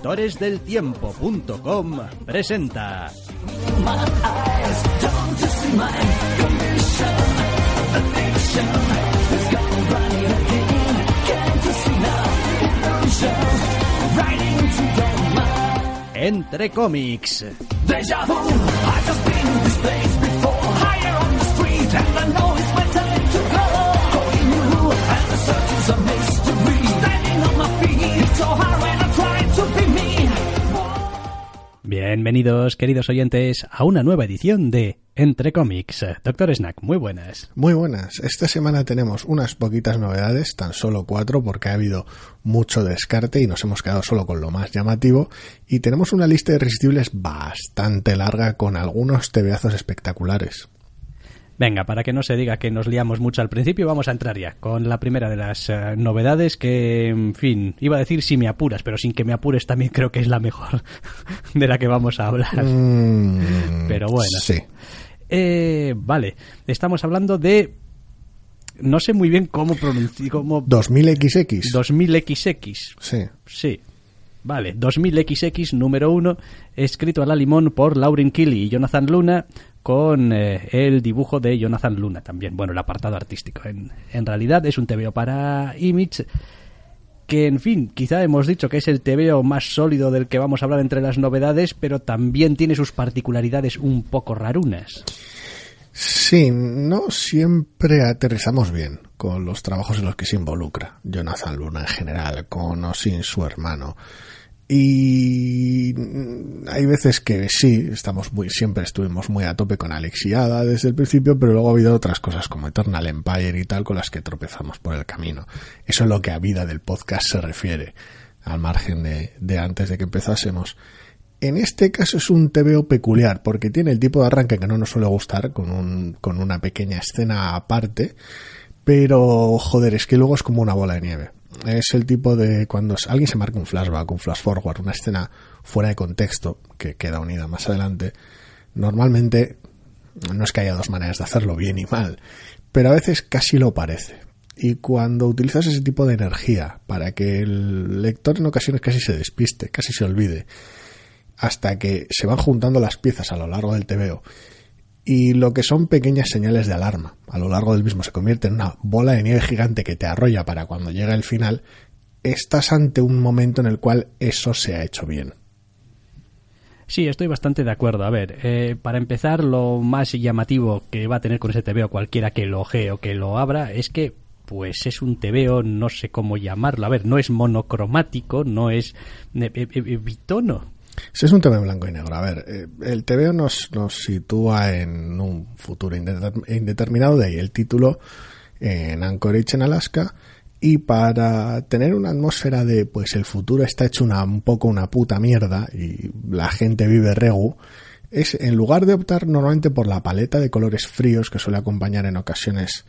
Doctoresdeltiempo.com presenta Entre Cómics. Bienvenidos, queridos oyentes, a una nueva edición de Entre Cómics. Doctor Snack, muy buenas. Muy buenas. Esta semana tenemos unas poquitas novedades, tan solo 4, porque ha habido mucho descarte y nos hemos quedado solo con lo más llamativo. Y tenemos una lista de irresistibles bastante larga con algunos tebeazos espectaculares. Venga, para que no se diga que nos liamos mucho al principio, vamos a entrar ya con la primera de las novedades que, en fin, iba a decir si me apuras, pero sin que me apures también creo que es la mejor de la que vamos a hablar. Pero bueno. Sí. Vale, estamos hablando de... No sé muy bien cómo pronunciar... 2000XX. 2000XX. Sí. Sí. Vale, 2000XX número 1, escrito a la limón por Lauren Killy y Jonathan Luna, con el dibujo de Jonathan Luna también, bueno, el apartado artístico. En realidad es un TVO para Image que, en fin, quizá hemos dicho que es el TVO más sólido del que vamos a hablar entre las novedades, pero también tiene sus particularidades un poco rarunas. Sí, no siempre aterrizamos bien con los trabajos en los que se involucra Jonathan Luna en general, con o sin su hermano. Y hay veces que sí, siempre estuvimos muy a tope con Alex y Ada desde el principio, pero luego ha habido otras cosas como Eternal Empire y tal con las que tropezamos por el camino. Eso es lo que a vida del podcast se refiere, al margen de antes de que empezásemos. En este caso es un TVO peculiar porque tiene el tipo de arranque que no nos suele gustar, con una pequeña escena aparte, pero joder, es que luego es como una bola de nieve. Es el tipo de cuando alguien se marca un flashback, un flash forward, una escena fuera de contexto que queda unida más adelante. Normalmente no es que haya dos maneras de hacerlo, bien y mal, pero a veces casi lo parece. Y cuando utilizas ese tipo de energía para que el lector en ocasiones casi se despiste, casi se olvide, hasta que se van juntando las piezas a lo largo del TVO, y lo que son pequeñas señales de alarma a lo largo del mismo se convierte en una bola de nieve gigante que te arrolla para cuando llega el final, estás ante un momento en el cual eso se ha hecho bien. Sí, estoy bastante de acuerdo. A ver, para empezar, lo más llamativo que va a tener con ese TVO cualquiera que lo ojee o que lo abra es que pues es un TVO, no sé cómo llamarlo. A ver, no es monocromático, no es bitono. Sí, es un tema en blanco y negro. A ver, el TVO nos sitúa en un futuro indeterminado, de ahí el título, en Anchorage, en Alaska, y para tener una atmósfera de, pues el futuro está hecho un poco una puta mierda y la gente vive regu, es en lugar de optar normalmente por la paleta de colores fríos que suele acompañar en ocasiones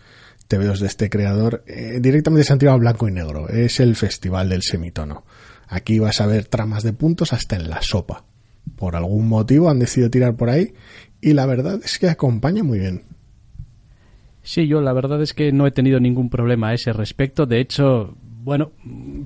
TVOs de este creador, directamente se han tirado a blanco y negro. Es el festival del semitono. Aquí vas a ver tramas de puntos hasta en la sopa. Por algún motivo han decidido tirar por ahí y la verdad es que acompaña muy bien. Sí, yo la verdad es que no he tenido ningún problema a ese respecto. De hecho, bueno,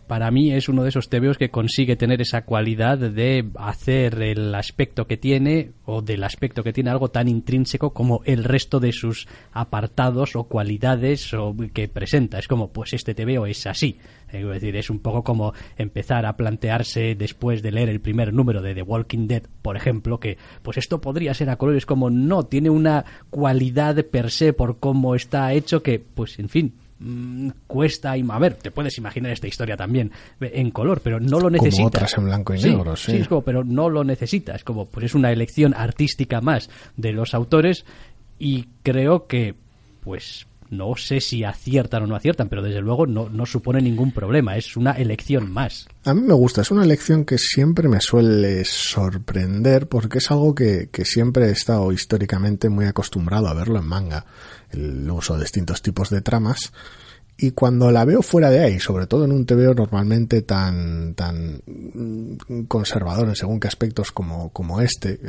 para mí es uno de esos TVOs que consigue tener esa cualidad de hacer el aspecto que tiene, o del aspecto que tiene, algo tan intrínseco como el resto de sus apartados o cualidades que presenta. Es como, pues este TVO es así. Es decir, es un poco como empezar a plantearse después de leer el primer número de The Walking Dead, por ejemplo, que pues esto podría ser a colores, como no, tiene una cualidad per se por cómo está hecho que, pues en fin, cuesta. A ver, te puedes imaginar esta historia también en color, pero no lo necesitas. Como otras en blanco y negro, sí. Sí, es como, pero no lo necesitas. Es como, pues es una elección artística más de los autores y creo que, pues, no sé si aciertan o no aciertan, pero desde luego no supone ningún problema. Es una elección más. A mí me gusta, es una elección que siempre me suele sorprender porque es algo que siempre he estado históricamente muy acostumbrado a verlo en manga, el uso de distintos tipos de tramas, y cuando la veo fuera de ahí, sobre todo en un TVO normalmente tan conservador en según qué aspectos como este,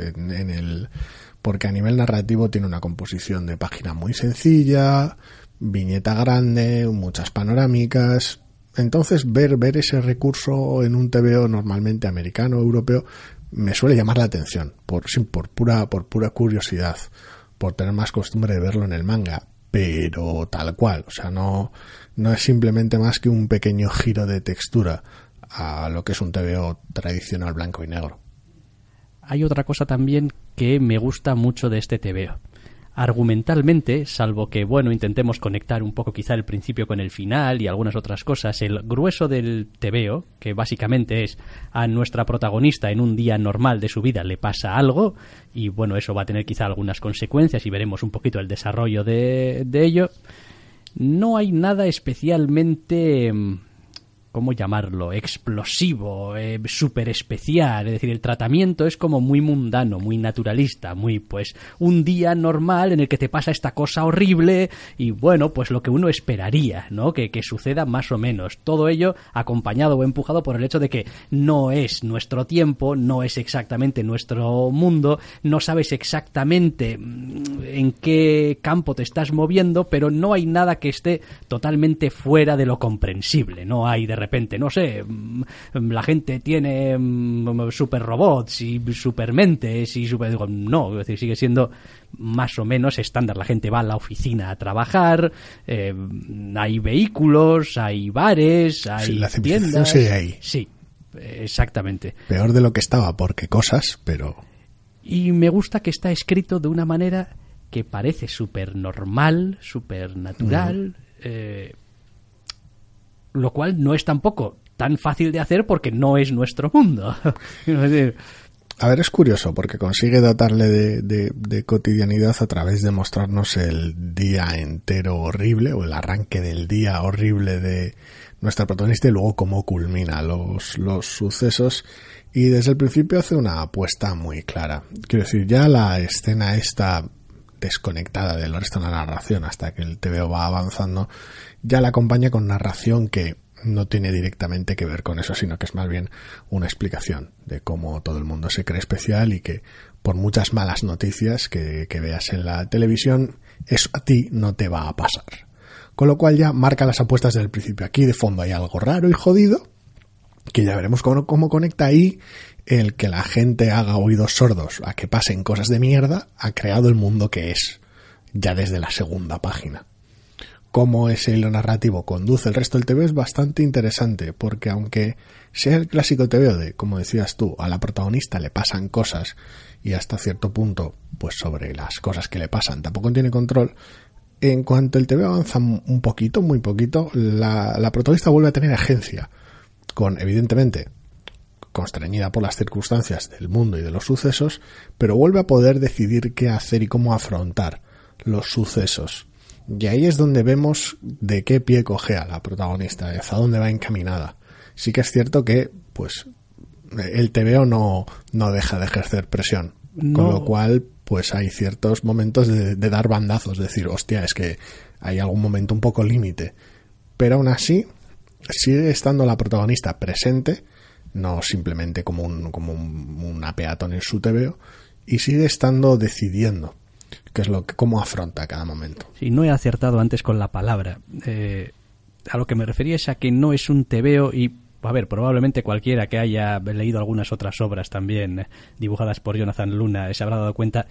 porque a nivel narrativo tiene una composición de página muy sencilla, viñeta grande, muchas panorámicas, Entonces ver ese recurso en un TVO normalmente americano o europeo me suele llamar la atención, por pura curiosidad, por tener más costumbre de verlo en el manga, pero tal cual, o sea, no es simplemente más que un pequeño giro de textura a lo que es un TVO tradicional blanco y negro. Hay otra cosa también que me gusta mucho de este TVO. Argumentalmente, salvo que, bueno, intentemos conectar un poco quizá el principio con el final y algunas otras cosas, el grueso del TVO, que básicamente es a nuestra protagonista en un día normal de su vida le pasa algo, y bueno, eso va a tener quizá algunas consecuencias y veremos un poquito el desarrollo de ello. No hay nada especialmente... ¿cómo llamarlo? Explosivo, súper especial. Es decir, el tratamiento es como muy mundano, muy naturalista, muy, pues, un día normal en el que te pasa esta cosa horrible y, bueno, pues lo que uno esperaría, ¿no? Que suceda más o menos. Todo ello acompañado o empujado por el hecho de que no es nuestro tiempo, no es exactamente nuestro mundo, no sabes exactamente en qué campo te estás moviendo, pero no hay nada que esté totalmente fuera de lo comprensible. No hay de repente, no sé, la gente tiene super robots y supermentes y super... No, es decir, sigue siendo más o menos estándar. La gente va a la oficina a trabajar, hay vehículos, hay bares, hay la tiendas. Sigue ahí. Sí, exactamente. Peor de lo que estaba, porque cosas, pero... Y me gusta que está escrito de una manera que parece súper normal, súper natural, lo cual no es tampoco tan fácil de hacer porque no es nuestro mundo. A ver, es curioso porque consigue dotarle de cotidianidad a través de mostrarnos el día entero horrible o el arranque del día horrible de nuestra protagonista y luego cómo culmina los sucesos, y desde el principio hace una apuesta muy clara. Quiero decir, ya la escena esta desconectada del resto de la narración hasta que el TVO va avanzando, ya la acompaña con narración que no tiene directamente que ver con eso, sino que es más bien una explicación de cómo todo el mundo se cree especial y que por muchas malas noticias que veas en la televisión, eso a ti no te va a pasar. Con lo cual ya marca las apuestas desde el principio. Aquí de fondo hay algo raro y jodido, que ya veremos cómo conecta ahí. El que la gente haga oídos sordos a que pasen cosas de mierda ha creado el mundo que es, ya desde la segunda página. Cómo ese hilo narrativo conduce el resto del TVO es bastante interesante, porque aunque sea el clásico TVO de, como decías tú, a la protagonista le pasan cosas y hasta cierto punto, pues sobre las cosas que le pasan tampoco tiene control, en cuanto el TVO avanza un poquito, muy poquito, la protagonista vuelve a tener agencia, con, evidentemente, constreñida por las circunstancias del mundo y de los sucesos, pero vuelve a poder decidir qué hacer y cómo afrontar los sucesos. Y ahí es donde vemos de qué pie cojea la protagonista, hacia dónde va encaminada. Sí que es cierto que, pues, el TVO no deja de ejercer presión, no. Con lo cual, pues hay ciertos momentos de dar bandazos, de decir, hostia, es que hay algún momento un poco límite. Pero aún así, sigue estando la protagonista presente, no simplemente como una peatón en su TVO, y sigue estando decidiendo qué es cómo afronta cada momento. Sí, no he acertado antes con la palabra. A lo que me refería es a que no es un TVO y, a ver, probablemente cualquiera que haya leído algunas otras obras también dibujadas por Jonathan Luna se habrá dado cuenta,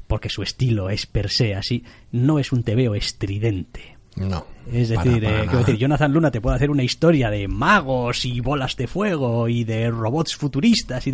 porque su estilo es per se así, no es un TVO estridente. No. Es decir, quiero decir, Jonathan Luna te puede hacer una historia de magos y bolas de fuego y de robots futuristas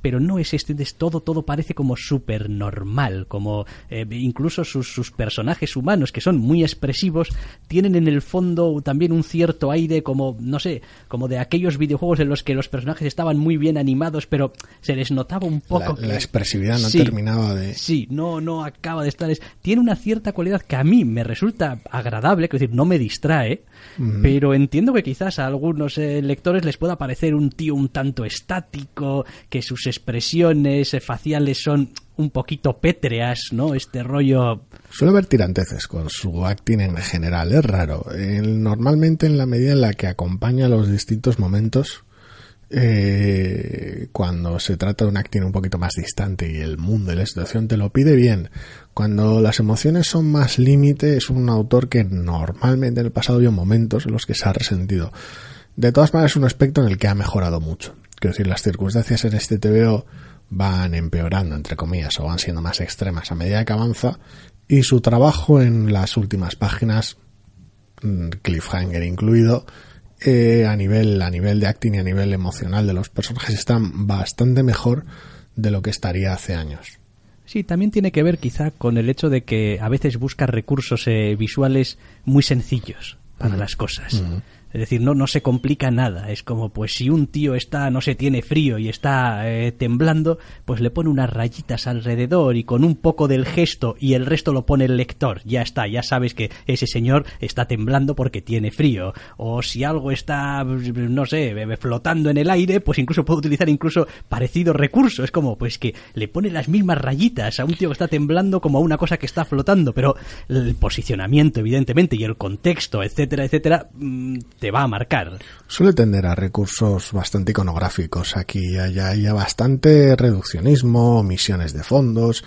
pero no es todo parece como súper normal, como incluso sus personajes humanos, que son muy expresivos, tienen en el fondo también un cierto aire como, no sé, como de aquellos videojuegos en los que los personajes estaban muy bien animados, pero se les notaba un poco la expresividad no terminaba de... Sí, no acaba de estar... Tiene una cierta cualidad que a mí me resulta agradable, es decir, no me distrae, pero entiendo que quizás a algunos lectores les pueda parecer un tío un tanto estático, que sus expresiones faciales son un poquito pétreas, ¿no? Este rollo... Suele haber tiranteces con su acting en general, es raro. Normalmente en la medida en la que acompaña los distintos momentos, cuando se trata de un acting un poquito más distante y el mundo y la situación te lo pide bien. Cuando las emociones son más límite, es un autor que normalmente en el pasado había momentos en los que se ha resentido. De todas maneras, es un aspecto en el que ha mejorado mucho. Quiero decir, las circunstancias en este TVO van empeorando, entre comillas, o van siendo más extremas a medida que avanza, y su trabajo en las últimas páginas, cliffhanger incluido, a nivel de acting y a nivel emocional de los personajes, están bastante mejor de lo que estaría hace años. Sí, también tiene que ver quizá con el hecho de que a veces busca recursos visuales muy sencillos para las cosas. Es decir, no se complica nada. Es como, pues si un tío tiene frío y está temblando, pues le pone unas rayitas alrededor y con un poco del gesto y el resto lo pone el lector. Ya está, ya sabes que ese señor está temblando porque tiene frío. O si algo está, flotando en el aire, pues incluso puede utilizar parecido recurso. Es como, pues que le pone las mismas rayitas a un tío que está temblando como a una cosa que está flotando. Pero el posicionamiento, evidentemente, y el contexto, etcétera, etcétera, te va a marcar. Suele tender a recursos bastante iconográficos. Aquí hay bastante reduccionismo, omisiones de fondos.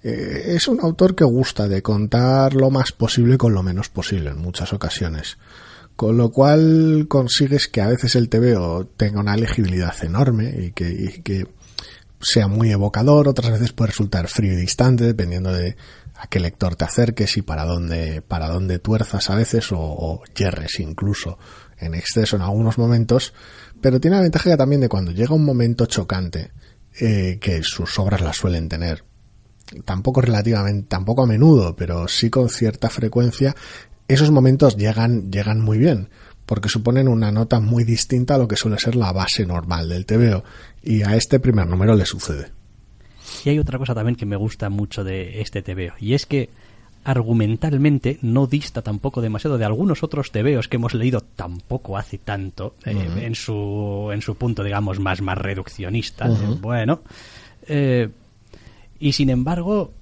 Es un autor que gusta de contar lo más posible con lo menos posible en muchas ocasiones. Con lo cual consigues que a veces el TVO tenga una legibilidad enorme y que sea muy evocador. Otras veces puede resultar frío y distante, dependiendo de a qué lector te acerques y para dónde tuerzas a veces o yerres incluso en exceso en algunos momentos, pero tiene la ventaja también de cuando llega un momento chocante, que sus obras las suelen tener, tampoco a menudo, pero sí con cierta frecuencia, esos momentos llegan muy bien, porque suponen una nota muy distinta a lo que suele ser la base normal del TVO, y a este primer número le sucede. Y hay otra cosa también que me gusta mucho de este TVO, y es que argumentalmente no dista tampoco demasiado de algunos otros TVOs que hemos leído tampoco hace tanto, en su punto, digamos, más reduccionista. Y sin embargo,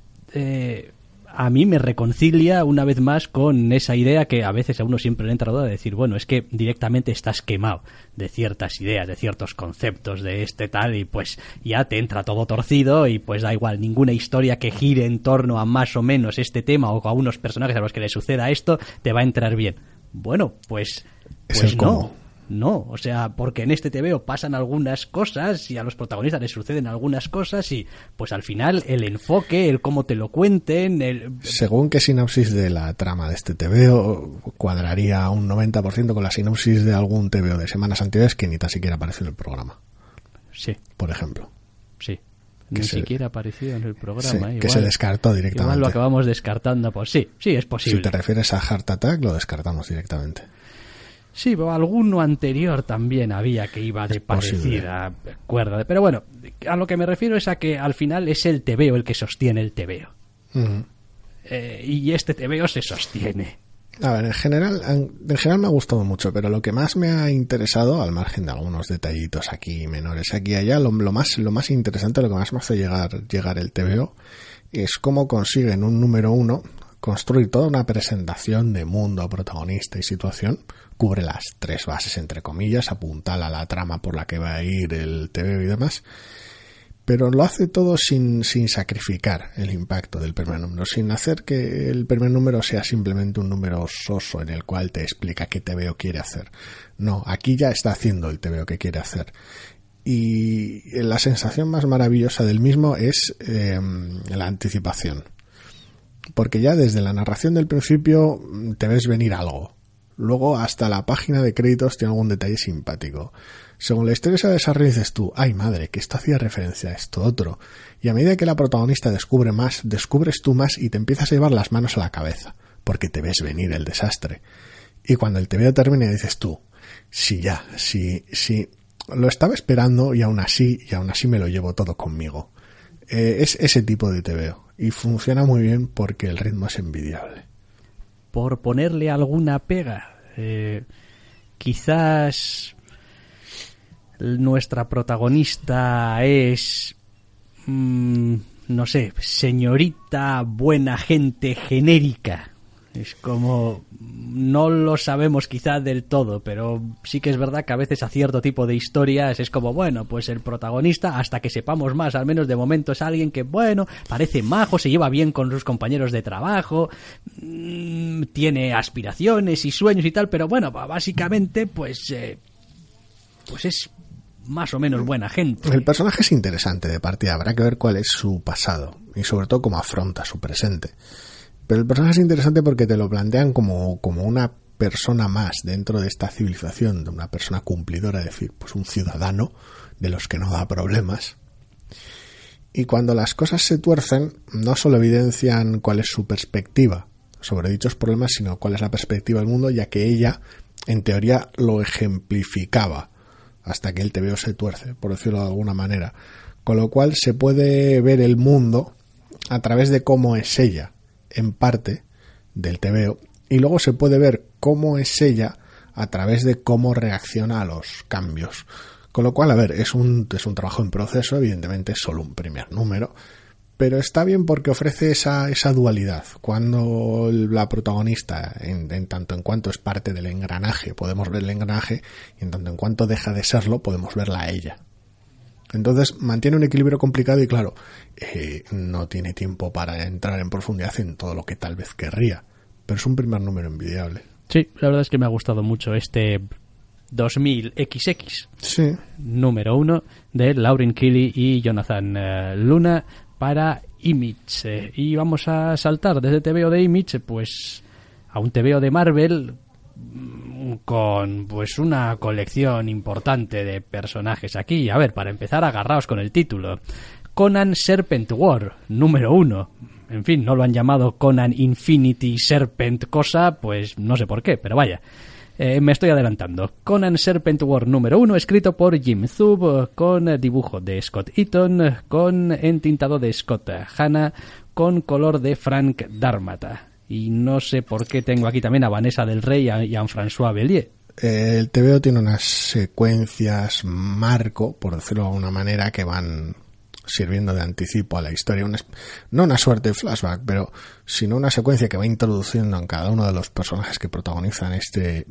a mí me reconcilia una vez más con esa idea que a veces a uno siempre le entra duda de decir, bueno, es que directamente estás quemado de ciertas ideas, de ciertos conceptos, de tal, y pues ya te entra todo torcido y pues da igual, ninguna historia que gire en torno a más o menos este tema o a unos personajes a los que les suceda esto te va a entrar bien. Bueno, pues no, o sea, porque en este TVO pasan algunas cosas y a los protagonistas les suceden algunas cosas y pues al final el enfoque, el cómo te lo cuenten... Según qué sinopsis de la trama de este TVO cuadraría un 90% con la sinopsis de algún TVO de semanas anteriores que ni tan siquiera apareció en el programa. Sí. Por ejemplo. Sí. Ni siquiera apareció en el programa. Sí, igual, que se descartó directamente. Igual lo acabamos descartando, pues sí, es posible. Si te refieres a Heart Attack, lo descartamos directamente. Sí, pero alguno anterior también había que iba de parecida cuerda. Pero bueno, a lo que me refiero es a que al final es el TVO el que sostiene el TVO. Y este TVO se sostiene. A ver, en general me ha gustado mucho, pero lo que más me ha interesado, al margen de algunos detallitos aquí menores aquí y allá, lo más interesante, lo que más me hace llegar el TVO es cómo consiguen un número 1 construir toda una presentación de mundo, protagonista y situación. Cubre las 3 bases, entre comillas, apuntala la trama por la que va a ir el TVO y demás, pero lo hace todo sin sacrificar el impacto del primer número, sin hacer que el primer número sea simplemente un número soso en el cual te explica qué TVO quiere hacer. No, aquí ya está haciendo el TVO que quiere hacer. Y la sensación más maravillosa del mismo es la anticipación. Porque ya desde la narración del principio te ves venir algo. Luego hasta la página de créditos tiene algún detalle simpático. Según la historia se desarrolla dices tú, ay madre, que esto hacía referencia a esto otro. Y a medida que la protagonista descubre más, descubres tú más y te empiezas a llevar las manos a la cabeza. Porque te ves venir el desastre. Y cuando el TVO termina dices tú, sí, lo estaba esperando y aún así me lo llevo todo conmigo. Es ese tipo de TVO. Y funciona muy bien porque el ritmo es envidiable. Por ponerle alguna pega, quizás nuestra protagonista es, señorita buena gente genérica. Es como, no lo sabemos quizá del todo, pero sí que es verdad que a veces a cierto tipo de historias es como, bueno, pues el protagonista, hasta que sepamos más, al menos de momento es alguien que, bueno, parece majo, se lleva bien con sus compañeros de trabajo, tiene aspiraciones y sueños y tal, pero bueno, básicamente pues pues es más o menos buena gente. El personaje es interesante de partida, habrá que ver cuál es su pasado y sobre todo cómo afronta su presente. Pero el personaje es interesante porque te lo plantean como una persona más dentro de esta civilización, de una persona cumplidora, es decir, pues un ciudadano de los que no da problemas. Y cuando las cosas se tuercen, no solo evidencian cuál es su perspectiva sobre dichos problemas, sino cuál es la perspectiva del mundo, ya que ella, en teoría, lo ejemplificaba hasta que el TVO se tuerce, por decirlo de alguna manera. Con lo cual se puede ver el mundo a través de cómo es ella, en parte del TVO, y luego se puede ver cómo es ella a través de cómo reacciona a los cambios. Con lo cual, a ver, es un trabajo en proceso, evidentemente es solo un primer número, pero está bien porque ofrece esa dualidad. Cuando la protagonista, en tanto en cuanto es parte del engranaje, podemos ver el engranaje, y en tanto en cuanto deja de serlo, podemos verla a ella. Entonces mantiene un equilibrio complicado y claro, no tiene tiempo para entrar en profundidad en todo lo que tal vez querría, pero es un primer número envidiable. Sí, la verdad es que me ha gustado mucho este 2000XX, sí, número 1 de Lauren Keeley y Jonathan Luna para Image. Y vamos a saltar desde TVO de Image pues a un TVO de Marvel con pues una colección importante de personajes aquí. A ver, para empezar, agarraos con el título. Conan Serpent War, número 1. En fin, no lo han llamado Conan Infinity Serpent cosa, pues no sé por qué, pero vaya. Me estoy adelantando. Conan Serpent War número 1, escrito por Jim Zub, con dibujo de Scott Eaton, con entintado de Scott Hanna, con color de Frank Darmata. Y no sé por qué tengo aquí también a Vanessa del Rey y a Jean-François Bellier. El TVO tiene unas secuencias marco, por decirlo de alguna manera, que van sirviendo de anticipo a la historia, no una suerte de flashback, pero sino una secuencia que va introduciendo en cada uno de los personajes que protagonizan este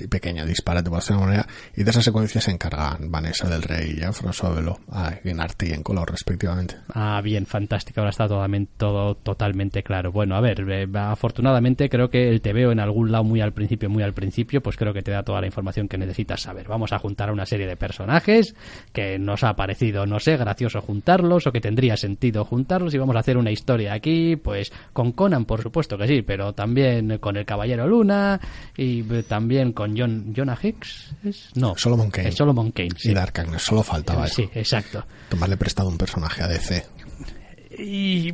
pequeño disparate, por decirlo de alguna manera, y de esa secuencia se encargan Vanessa del Rey y François Bello, en arte y en color respectivamente. Ah, bien, fantástico, ahora está todo totalmente claro. Bueno, a ver, afortunadamente creo que el TVO en algún lado muy al principio, pues creo que te da toda la información que necesitas saber. Vamos a juntar a una serie de personajes que nos ha parecido, no sé, gracioso juntarlos, o que tendría sentido juntarlos, y vamos a hacer una historia aquí, pues con Conan, por supuesto que sí, pero también con el Caballero Luna y también con Jonah Hex, no, Solomon Kane. Solomon Kane, sí. Y Dark Agnes, solo faltaba eso. Sí, exacto. Tomarle prestado un personaje a DC. Y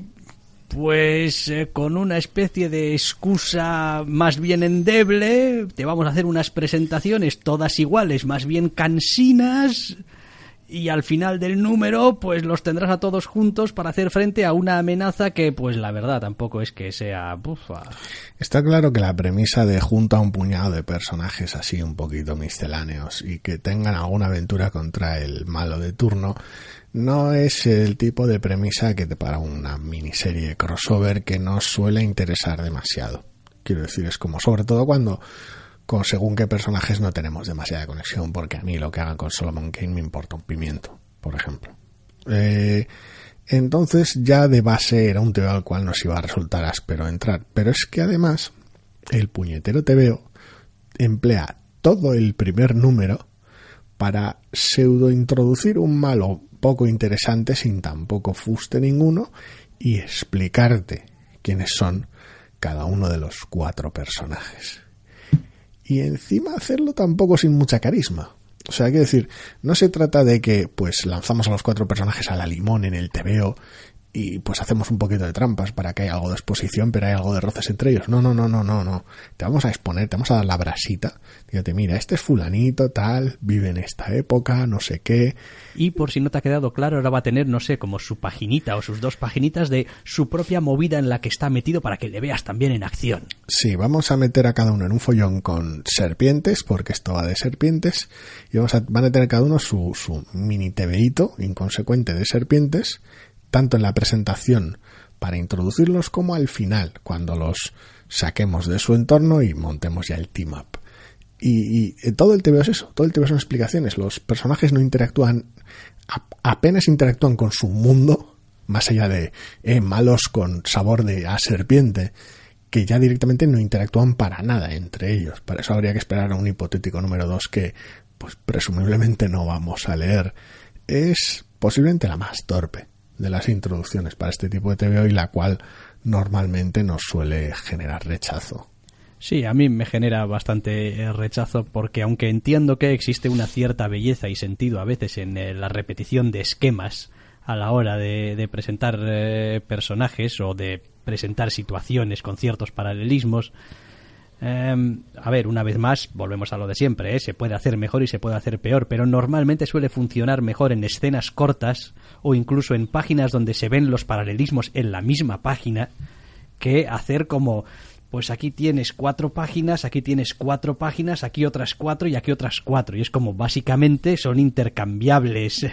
pues con una especie de excusa más bien endeble, te vamos a hacer unas presentaciones todas iguales, más bien cansinas, y al final del número pues los tendrás a todos juntos para hacer frente a una amenaza que pues la verdad tampoco es que sea bufa. Está claro que la premisa de junta a un puñado de personajes así un poquito misceláneos y que tengan alguna aventura contra el malo de turno no es el tipo de premisa que te para una miniserie crossover que no suele interesar demasiado. Quiero decir, es como sobre todo cuando con según qué personajes no tenemos demasiada conexión, porque a mí lo que hagan con Solomon Kane me importa un pimiento, por ejemplo. Entonces ya de base era un TVO al cual nos iba a resultar áspero entrar, pero es que además el puñetero TVO emplea todo el primer número para pseudo introducir un malo poco interesante sin tampoco fuste ninguno y explicarte quiénes son cada uno de los 4 personajes. Y encima hacerlo tampoco sin mucha carisma. O sea, hay que decir, no se trata de que pues lanzamos a los 4 personajes a la limón en el TVO y pues hacemos un poquito de trampas para que haya algo de exposición, pero hay algo de roces entre ellos. No. Te vamos a exponer, te vamos a dar la brasita. Dígate, mira, este es fulanito, tal, vive en esta época, no sé qué. Y por si no te ha quedado claro, ahora va a tener, no sé, como su paginita o sus 2 paginitas de su propia movida en la que está metido para que le veas también en acción. Sí, vamos a meter a cada uno en un follón con serpientes, porque esto va de serpientes, y van a tener cada uno su mini TVito inconsecuente de serpientes, tanto en la presentación para introducirlos como al final, cuando los saquemos de su entorno y montemos ya el team up. Y todo el TVO es eso, todo el TVO son explicaciones. Los personajes no interactúan, apenas interactúan con su mundo, más allá de malos con sabor de serpiente, que ya directamente no interactúan para nada entre ellos. Para eso habría que esperar a un hipotético número 2 que pues presumiblemente no vamos a leer. Es posiblemente la más torpe de las introducciones para este tipo de TVO y la cual normalmente nos suele generar rechazo. Sí, a mí me genera bastante rechazo porque aunque entiendo que existe una cierta belleza y sentido a veces en la repetición de esquemas a la hora de presentar personajes o de presentar situaciones con ciertos paralelismos, a ver, una vez más, volvemos a lo de siempre, se puede hacer mejor y se puede hacer peor, pero normalmente suele funcionar mejor en escenas cortas o incluso en páginas donde se ven los paralelismos en la misma página que hacer como... Pues aquí tienes 4 páginas, aquí tienes 4 páginas, aquí otras 4 y aquí otras 4. Y es como básicamente son intercambiables,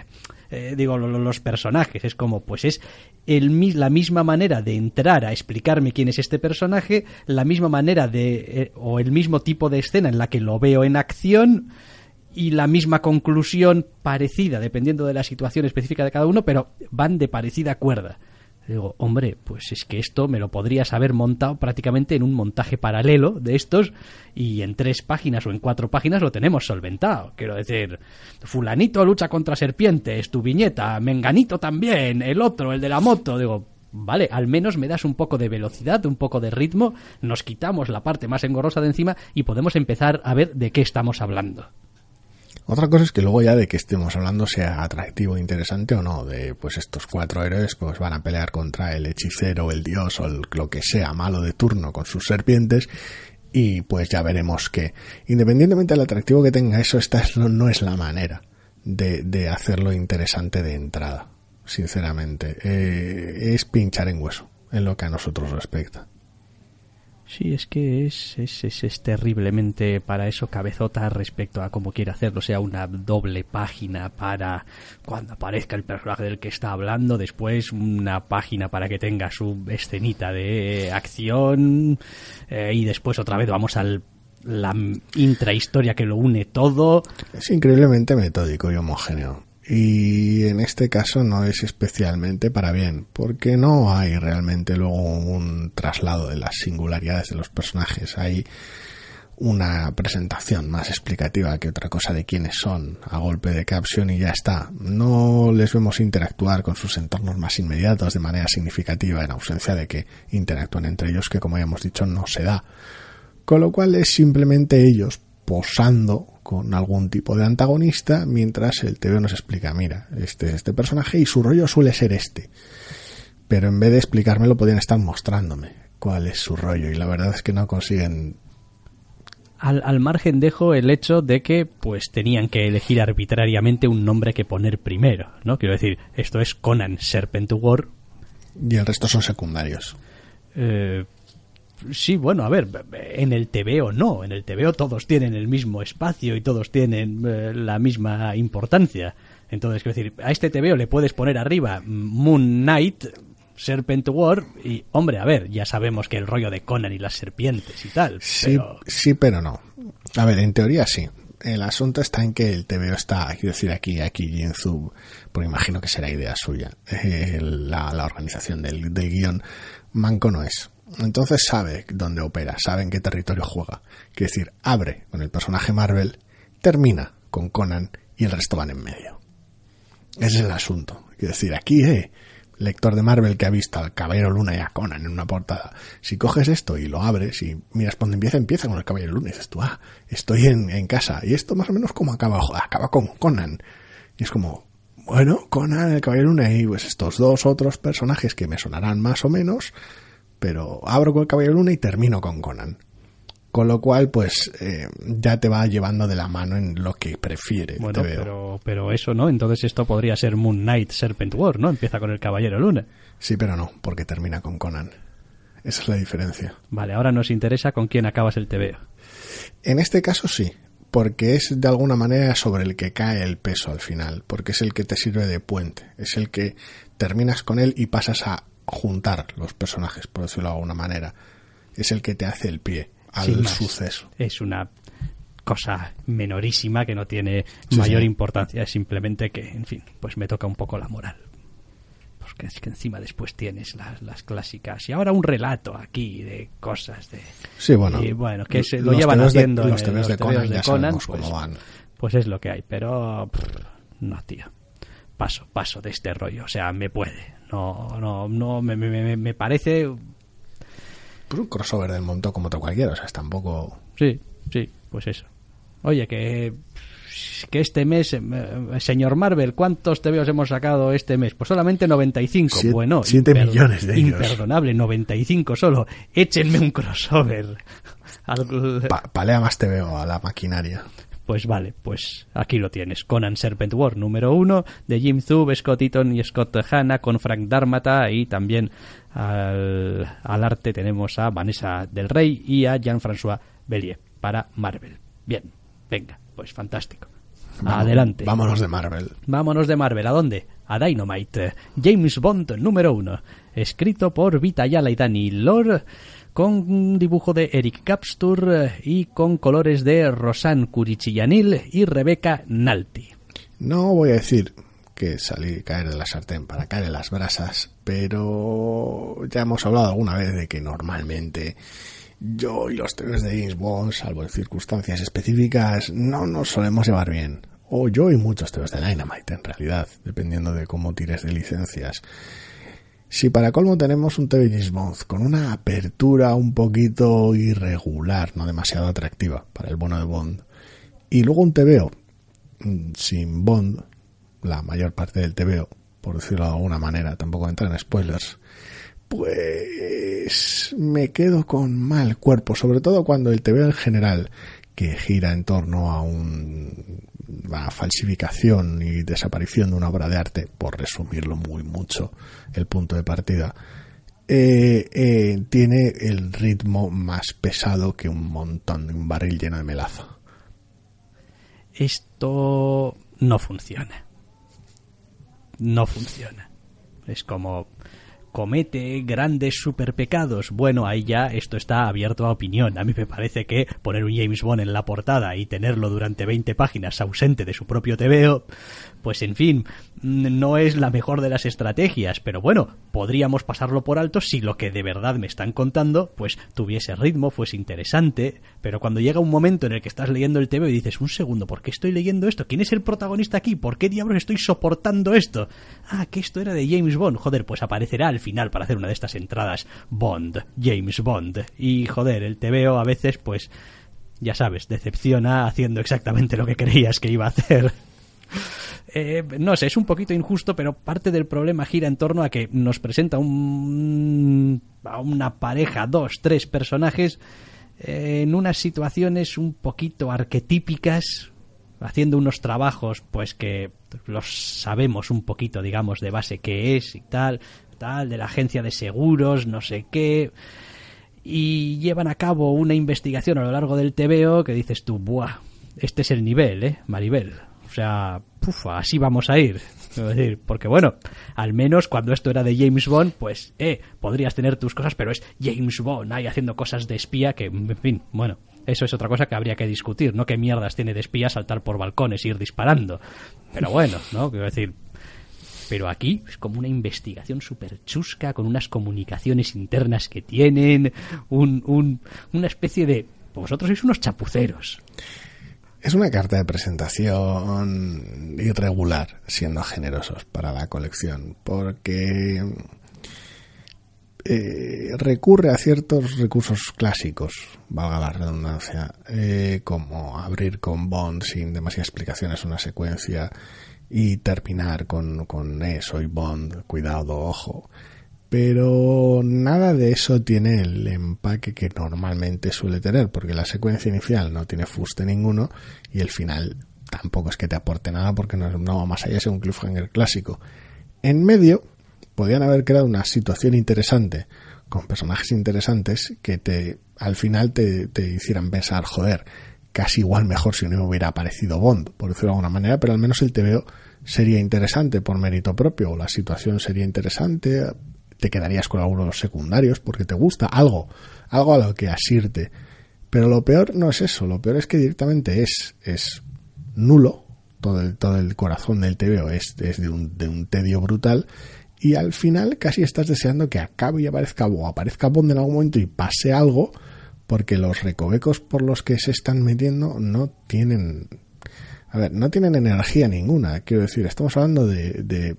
los personajes. Es como, pues es la misma manera de entrar a explicarme quién es este personaje, la misma manera o el mismo tipo de escena en la que lo veo en acción y la misma conclusión parecida, dependiendo de la situación específica de cada uno, pero van de parecida cuerda. Digo, hombre, pues es que esto me lo podrías haber montado prácticamente en un montaje paralelo de estos y en 3 páginas o en 4 páginas lo tenemos solventado. Quiero decir, fulanito lucha contra serpientes, tu viñeta, menganito también, el otro, el de la moto. Digo, vale, al menos me das un poco de velocidad, un poco de ritmo, nos quitamos la parte más engorrosa de encima y podemos empezar a ver de qué estamos hablando. Otra cosa es que luego ya de que estemos hablando sea atractivo, interesante o no, de pues estos 4 héroes pues van a pelear contra el hechicero, el dios o lo que sea malo de turno con sus serpientes y pues ya veremos que independientemente del atractivo que tenga eso, no es la manera de hacerlo interesante de entrada, sinceramente. Es pinchar en hueso en lo que a nosotros respecta. Sí, es que es terriblemente para eso cabezota respecto a cómo quiere hacerlo. O sea, una doble página para cuando aparezca el personaje del que está hablando, después una página para que tenga su escenita de acción y después otra vez vamos la intrahistoria que lo une todo. Es increíblemente metódico y homogéneo. Y en este caso no es especialmente para bien, porque no hay realmente luego un traslado de las singularidades de los personajes. Hay una presentación más explicativa que otra cosa de quiénes son a golpe de caption y ya está. No les vemos interactuar con sus entornos más inmediatos de manera significativa en ausencia de que interactúen entre ellos, que como ya hemos dicho no se da. Con lo cual es simplemente ellos posando con algún tipo de antagonista mientras el TVO nos explica, mira, este personaje y su rollo suele ser este, pero en vez de explicármelo podrían estar mostrándome cuál es su rollo y la verdad es que no consiguen. Al margen dejo el hecho de que pues tenían que elegir arbitrariamente un nombre que poner primero, ¿no? Quiero decir, esto es Conan Serpent War y el resto son secundarios. Sí, bueno, a ver, en el TVO no, en el TVO todos tienen el mismo espacio y todos tienen la misma importancia. Entonces, quiero decir, a este TVO le puedes poner arriba Moon Knight, Serpent War y, hombre, a ver, ya sabemos que el rollo de Conan y las serpientes y tal. Sí, pero no. A ver, en teoría sí. El asunto está en que el TVO está, quiero decir, aquí Jinzu, porque imagino que será idea suya, la organización del guión, manco no es. Entonces sabe dónde opera, sabe en qué territorio juega. Quiere decir, abre con el personaje Marvel, termina con Conan y el resto van en medio. Ese es el asunto. Quiero decir, aquí, lector de Marvel que ha visto al Caballero Luna y a Conan en una portada, si coges esto y lo abres y miras por dónde empieza con el Caballero Luna y dices tú, estoy en casa. Y esto más o menos como acaba con Conan. Y es como, bueno, Conan, el Caballero Luna y pues estos 2 otros personajes que me sonarán más o menos, pero abro con el Caballero Luna y termino con Conan. Con lo cual, pues, ya te va llevando de la mano en lo que prefiere. Bueno, pero eso no, entonces esto podría ser Moon Knight Serpent War, ¿no? Empieza con el Caballero Luna. Sí, pero no, porque termina con Conan. Esa es la diferencia. Vale, ahora nos interesa con quién acabas el TVO. En este caso sí, porque es de alguna manera sobre el que cae el peso al final, porque es el que te sirve de puente, es el que terminas con él y pasas a juntar los personajes, por decirlo de alguna manera. Es el que te hace el pie al suceso. Es una cosa menorísima que no tiene mayor importancia, es simplemente que, en fin, pues me toca un poco la moral. Porque es que encima después tienes las clásicas. Y ahora un relato aquí de cosas de... Sí, bueno. Y bueno, que se lo llevan haciendo... Los TVs de Conan ya sabemos cómo van. pues es lo que hay. Pero no, tío. Paso de este rollo. O sea, me puede. No, me parece... Pues un crossover del montón como otro cualquiera, o sea, es tampoco... Sí, pues eso. Oye, que este mes, señor Marvel, ¿cuántos TVOs hemos sacado este mes? Pues solamente 95. 7 millones de ellos. Imperdonable, 95 solo. Échenme un crossover. Palea más TVO a la maquinaria. Pues vale, pues aquí lo tienes. Conan Serpent War número 1 de Jim Zub, Scott Eaton y Scott Hanna con Frank Darmata, y también al arte tenemos a Vanessa Del Rey y a Jean-François Bellier para Marvel. Bien, venga, pues fantástico. Adelante. Vámonos de Marvel. Vámonos de Marvel. ¿A dónde? A Dynamite. James Bond número 1. Escrito por Vita Ayala y Danny Lore, con un dibujo de Eric Kapstur y con colores de Rosanne Kurichillanil y Rebecca Nalty. No voy a decir que salí caer de la sartén para caer en las brasas, pero ya hemos hablado alguna vez de que normalmente yo y los TVs de James Bond, salvo en circunstancias específicas, no nos solemos llevar bien. O yo y muchos TVs de Dynamite, en realidad, dependiendo de cómo tires de licencias. Si para colmo tenemos un TV James Bond con una apertura un poquito irregular, no demasiado atractiva para el bueno de Bond, y luego un TVO sin Bond, la mayor parte del TVO, por decirlo de alguna manera, tampoco entrar en spoilers, pues me quedo con mal cuerpo, sobre todo cuando el TVO en general, que gira en torno a una falsificación y desaparición de una obra de arte, por resumirlo muy mucho el punto de partida, tiene el ritmo más pesado que un montón de un barril lleno de melaza. Esto no funciona. No funciona. Es como... comete grandes superpecados. Bueno, ahí ya esto está abierto a opinión. A mí me parece que poner un James Bond en la portada y tenerlo durante 20 páginas ausente de su propio TVO, pues en fin, no es la mejor de las estrategias, pero bueno, podríamos pasarlo por alto si lo que de verdad me están contando pues tuviese ritmo, fuese interesante. Pero cuando llega un momento en el que estás leyendo el TVO y dices, un segundo, ¿por qué estoy leyendo esto? ¿Quién es el protagonista aquí? ¿Por qué diablos estoy soportando esto? Ah, que esto era de James Bond. Joder, pues aparecerá al final para hacer una de estas entradas Bond, James Bond. Y joder, el TVO a veces pues ya sabes, decepciona haciendo exactamente lo que creías que iba a hacer. No sé, es un poquito injusto, pero parte del problema gira en torno a que nos presenta a una pareja, 2, 3 personajes en unas situaciones un poquito arquetípicas, haciendo unos trabajos pues que los sabemos un poquito, digamos, de base qué es y tal, de la agencia de seguros, no sé qué, y llevan a cabo una investigación a lo largo del TVO que dices tú, buah, este es el nivel, Maribel. O sea, así vamos a ir. Es decir, porque bueno, al menos cuando esto era de James Bond, pues, podrías tener tus cosas, pero es James Bond ahí haciendo cosas de espía que, en fin, bueno, eso es otra cosa que habría que discutir, ¿no? ¿Qué mierdas tiene de espía saltar por balcones e ir disparando? Pero bueno, ¿no? Quiero decir, pero aquí es como una investigación súper chusca, con unas comunicaciones internas que tienen, una especie de... Vosotros sois unos chapuceros. Es una carta de presentación irregular, siendo generosos para la colección, porque recurre a ciertos recursos clásicos, valga la redundancia, como abrir con Bond sin demasiadas explicaciones una secuencia y terminar con soy Bond, cuidado, ojo. Pero nada de eso tiene el empaque que normalmente suele tener, porque la secuencia inicial no tiene fuste ninguno y el final tampoco es que te aporte nada, porque no va más allá, es un cliffhanger clásico. En medio podían haber creado una situación interesante con personajes interesantes que al final te hicieran pensar, joder, casi igual mejor si no hubiera aparecido Bond, por decirlo de alguna manera, pero al menos el TVO sería interesante por mérito propio, o la situación sería interesante, te quedarías con algunos secundarios porque te gusta algo a lo que asirte. Pero lo peor no es eso, lo peor es que directamente es nulo, todo el corazón del TVO es de un tedio brutal, y al final casi estás deseando que acabe y aparezca Bond en algún momento y pase algo, porque los recovecos por los que se están metiendo no tienen... A ver, no tienen energía ninguna. Quiero decir, estamos hablando de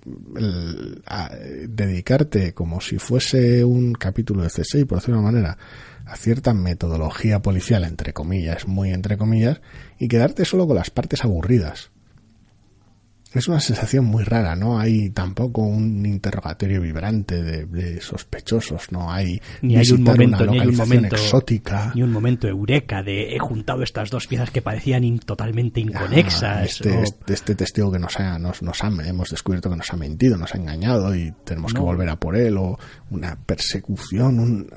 dedicarte como si fuese un capítulo de CSI, por decirlo de una manera, a cierta metodología policial, entre comillas, muy entre comillas, y quedarte solo con las partes aburridas. Es una sensación muy rara, no hay tampoco un interrogatorio vibrante de sospechosos, no hay ni hay un momento, exótica, ni un momento eureka de he juntado estas dos piezas que parecían totalmente inconexas. Este testigo que hemos descubierto que nos ha mentido, nos ha engañado y tenemos que volver a por él, o una persecución,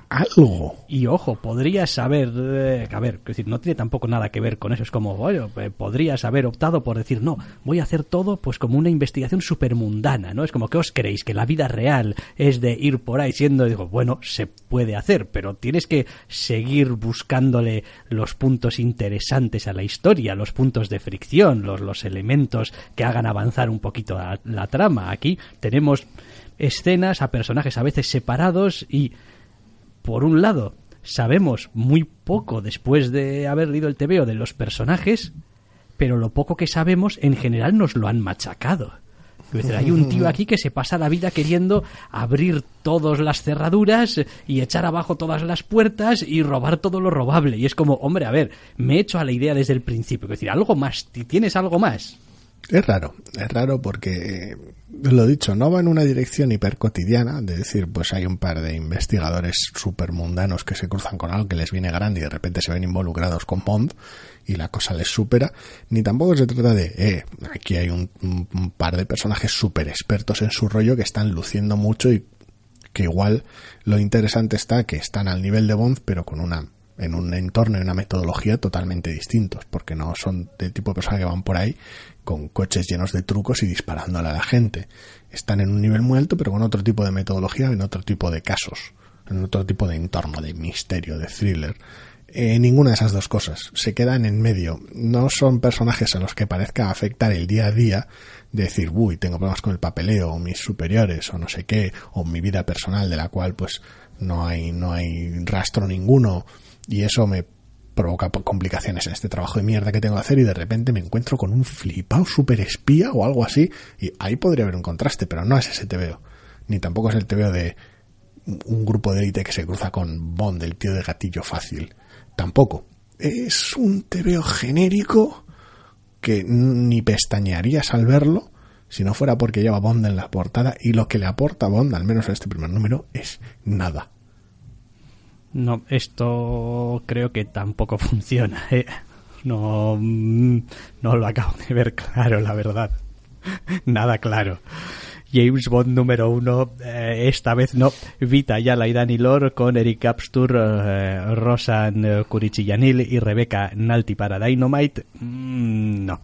algo. Y ojo, podrías haber, es decir, no tiene tampoco nada que ver con eso, es como, oye, podrías haber optado por decir, no, voy a hacer todo pues como una investigación supermundana, ¿no? Es como, ¿qué os creéis? Que la vida real es de ir por ahí siendo, digo, bueno, se puede hacer, pero tienes que seguir buscándole los puntos interesantes a la historia, los puntos de fricción, los elementos que hagan avanzar un poquito la trama. Aquí tenemos escenas a personajes a veces separados y por un lado, sabemos muy poco después de haber leído el TVO de los personajes, pero lo poco que sabemos en general nos lo han machacado. Es decir, hay un tío aquí que se pasa la vida queriendo abrir todas las cerraduras y echar abajo todas las puertas y robar todo lo robable. Y es como, hombre, a ver, me he hecho a la idea desde el principio. Es decir, algo más, ¿tienes algo más? Es raro porque, lo dicho, no va en una dirección hipercotidiana, de decir, pues hay un par de investigadores supermundanos que se cruzan con algo que les viene grande y de repente se ven involucrados con Bond y la cosa les supera, ni tampoco se trata de, aquí hay un par de personajes super expertos en su rollo que están luciendo mucho y que igual lo interesante está que están al nivel de Bond, pero en un entorno y una metodología totalmente distintos, porque no son del tipo de personas que van por ahí con coches llenos de trucos y disparándole a la gente. Están en un nivel muy alto, pero con otro tipo de metodología, en otro tipo de casos, en otro tipo de entorno, de misterio, de thriller. Ninguna de esas dos cosas. Se quedan en medio. No son personajes a los que parezca afectar el día a día, de decir, uy, tengo problemas con el papeleo, o mis superiores, o no sé qué, o mi vida personal, de la cual pues no hay rastro ninguno, y eso me provoca complicaciones en este trabajo de mierda que tengo que hacer, y de repente me encuentro con un flipado super espía o algo así, y ahí podría haber un contraste, pero no es ese TVO, ni tampoco es el TVO de un grupo de élite que se cruza con Bond, el tío de gatillo fácil, tampoco. Es un TVO genérico que ni pestañearías al verlo si no fuera porque lleva Bond en la portada, y lo que le aporta Bond, al menos en este primer número, es nada. No, esto creo que tampoco funciona, No lo acabo de ver claro, la verdad. Nada claro. James Bond número 1, esta vez no. Vita Ayala y Danny Lore con Eric Capstur, Rosan Kurichillanil y Rebecca Nalty para Dynamite. No.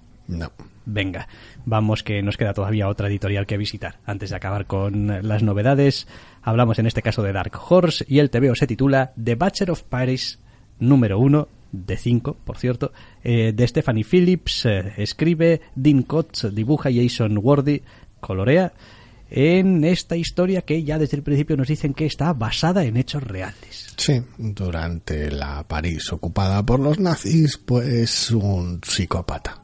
Venga, vamos, que nos queda todavía otra editorial que visitar. Antes de acabar con las novedades, hablamos en este caso de Dark Horse, y el TVO se titula The Butcher of Paris número 1, de 5, por cierto, de Stephanie Phillips, escribe, Dean Kotz dibuja y Jason Wardy colorea, en esta historia que ya desde el principio nos dicen que está basada en hechos reales. Sí, durante la París ocupada por los nazis, pues un psicópata.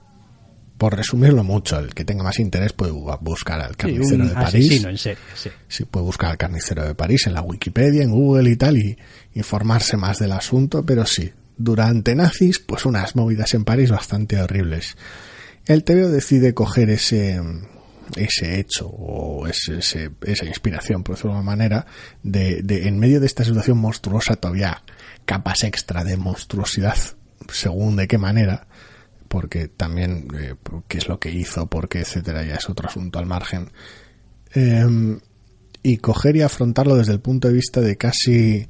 Por resumirlo mucho, el que tenga más interés puede buscar al carnicero de París. Asesino en serie, sí. Sí, puede buscar al carnicero de París en la Wikipedia, en Google y tal, y informarse más del asunto, pero sí, durante nazis, pues unas movidas en París bastante horribles. El TVO decide coger ese hecho o esa inspiración, por decirlo de alguna manera, de en medio de esta situación monstruosa, todavía capas extra de monstruosidad, según de qué manera, porque también qué es lo que hizo, por qué, etcétera, ya es otro asunto al margen, y coger y afrontarlo desde el punto de vista de casi,